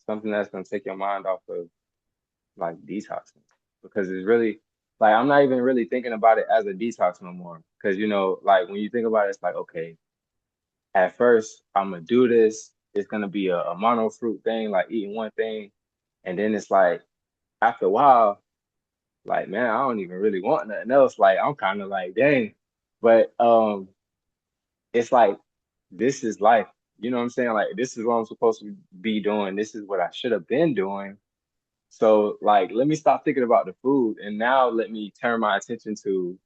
something that's gonna take your mind off of like detoxing because it's really like I'm not even really thinking about it as a detox no more because like when you think about it, it's like okay, at first I'm gonna do this. It's gonna be a mono fruit thing, like eating one thing, and then it's like after a while, like man, I don't even really want nothing else. Like I'm kind of like dang, but it's like this is life. You know what I'm saying? Like this is what I'm supposed to be doing. This is what I should have been doing. So like let me stop thinking about the food and now let me turn my attention to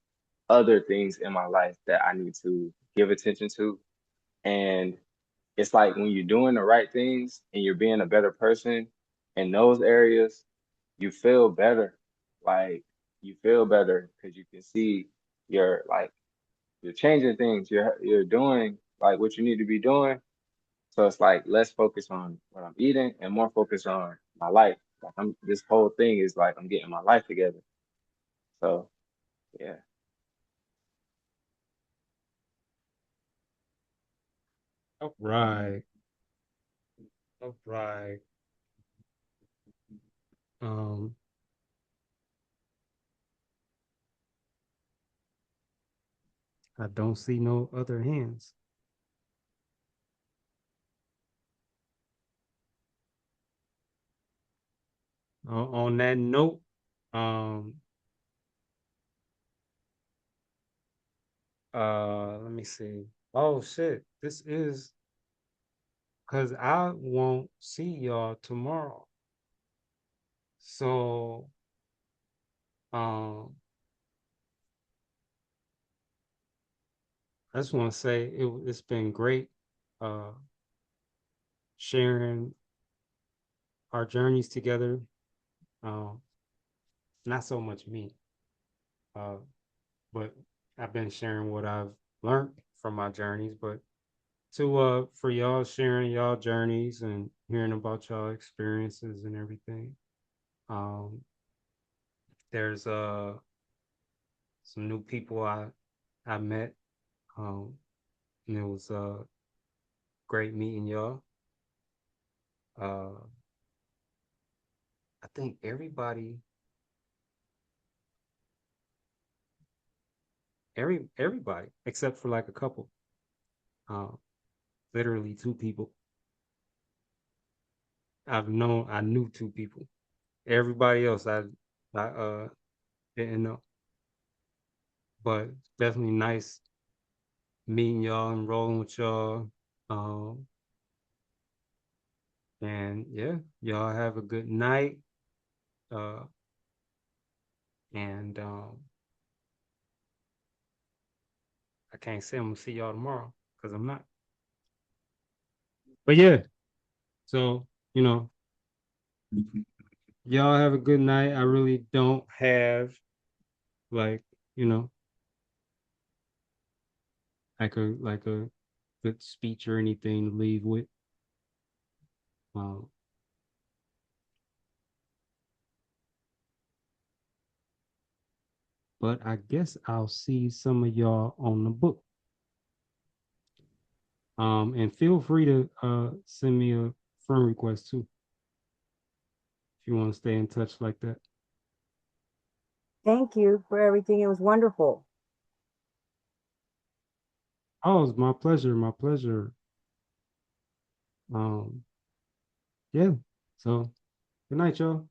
other things in my life that I need to give attention to. And it's like when you're doing the right things and you're being a better person in those areas, you feel better. Like you feel better because you can see you're changing things. You're doing like what you need to be doing. So it's like less focus on what I'm eating and more focus on my life. Like this whole thing is like I'm getting my life together. So yeah. All right. All right. Um, I don't see no other hands. On that note, um, let me see. Oh shit, this is because I won't see y'all tomorrow. So, um, I just want to say it's been great, uh, sharing our journeys together. Um, not so much me, uh, but I've been sharing what I've learned from my journeys, but to for y'all sharing y'all journeys and hearing about y'all experiences and everything. Um, there's some new people I met. And it was great meeting y'all. Uh, I think everybody except for like a couple, uh, literally two people. I knew 2 people. Everybody else I didn't know. But definitely nice meeting y'all and rolling with y'all. Um, and yeah, y'all have a good night. Uh, and I can't say I'm gonna see y'all tomorrow because I'm not. But yeah, so you know, y'all have a good night. I really don't have like, you know, like a good speech or anything to leave with. Um, but I guess I'll see some of y'all on the book. And feel free to send me a friend request too if you want to stay in touch like that. Thank you for everything. It was wonderful. Oh, it's my pleasure, my pleasure. Um, yeah. So good night, y'all.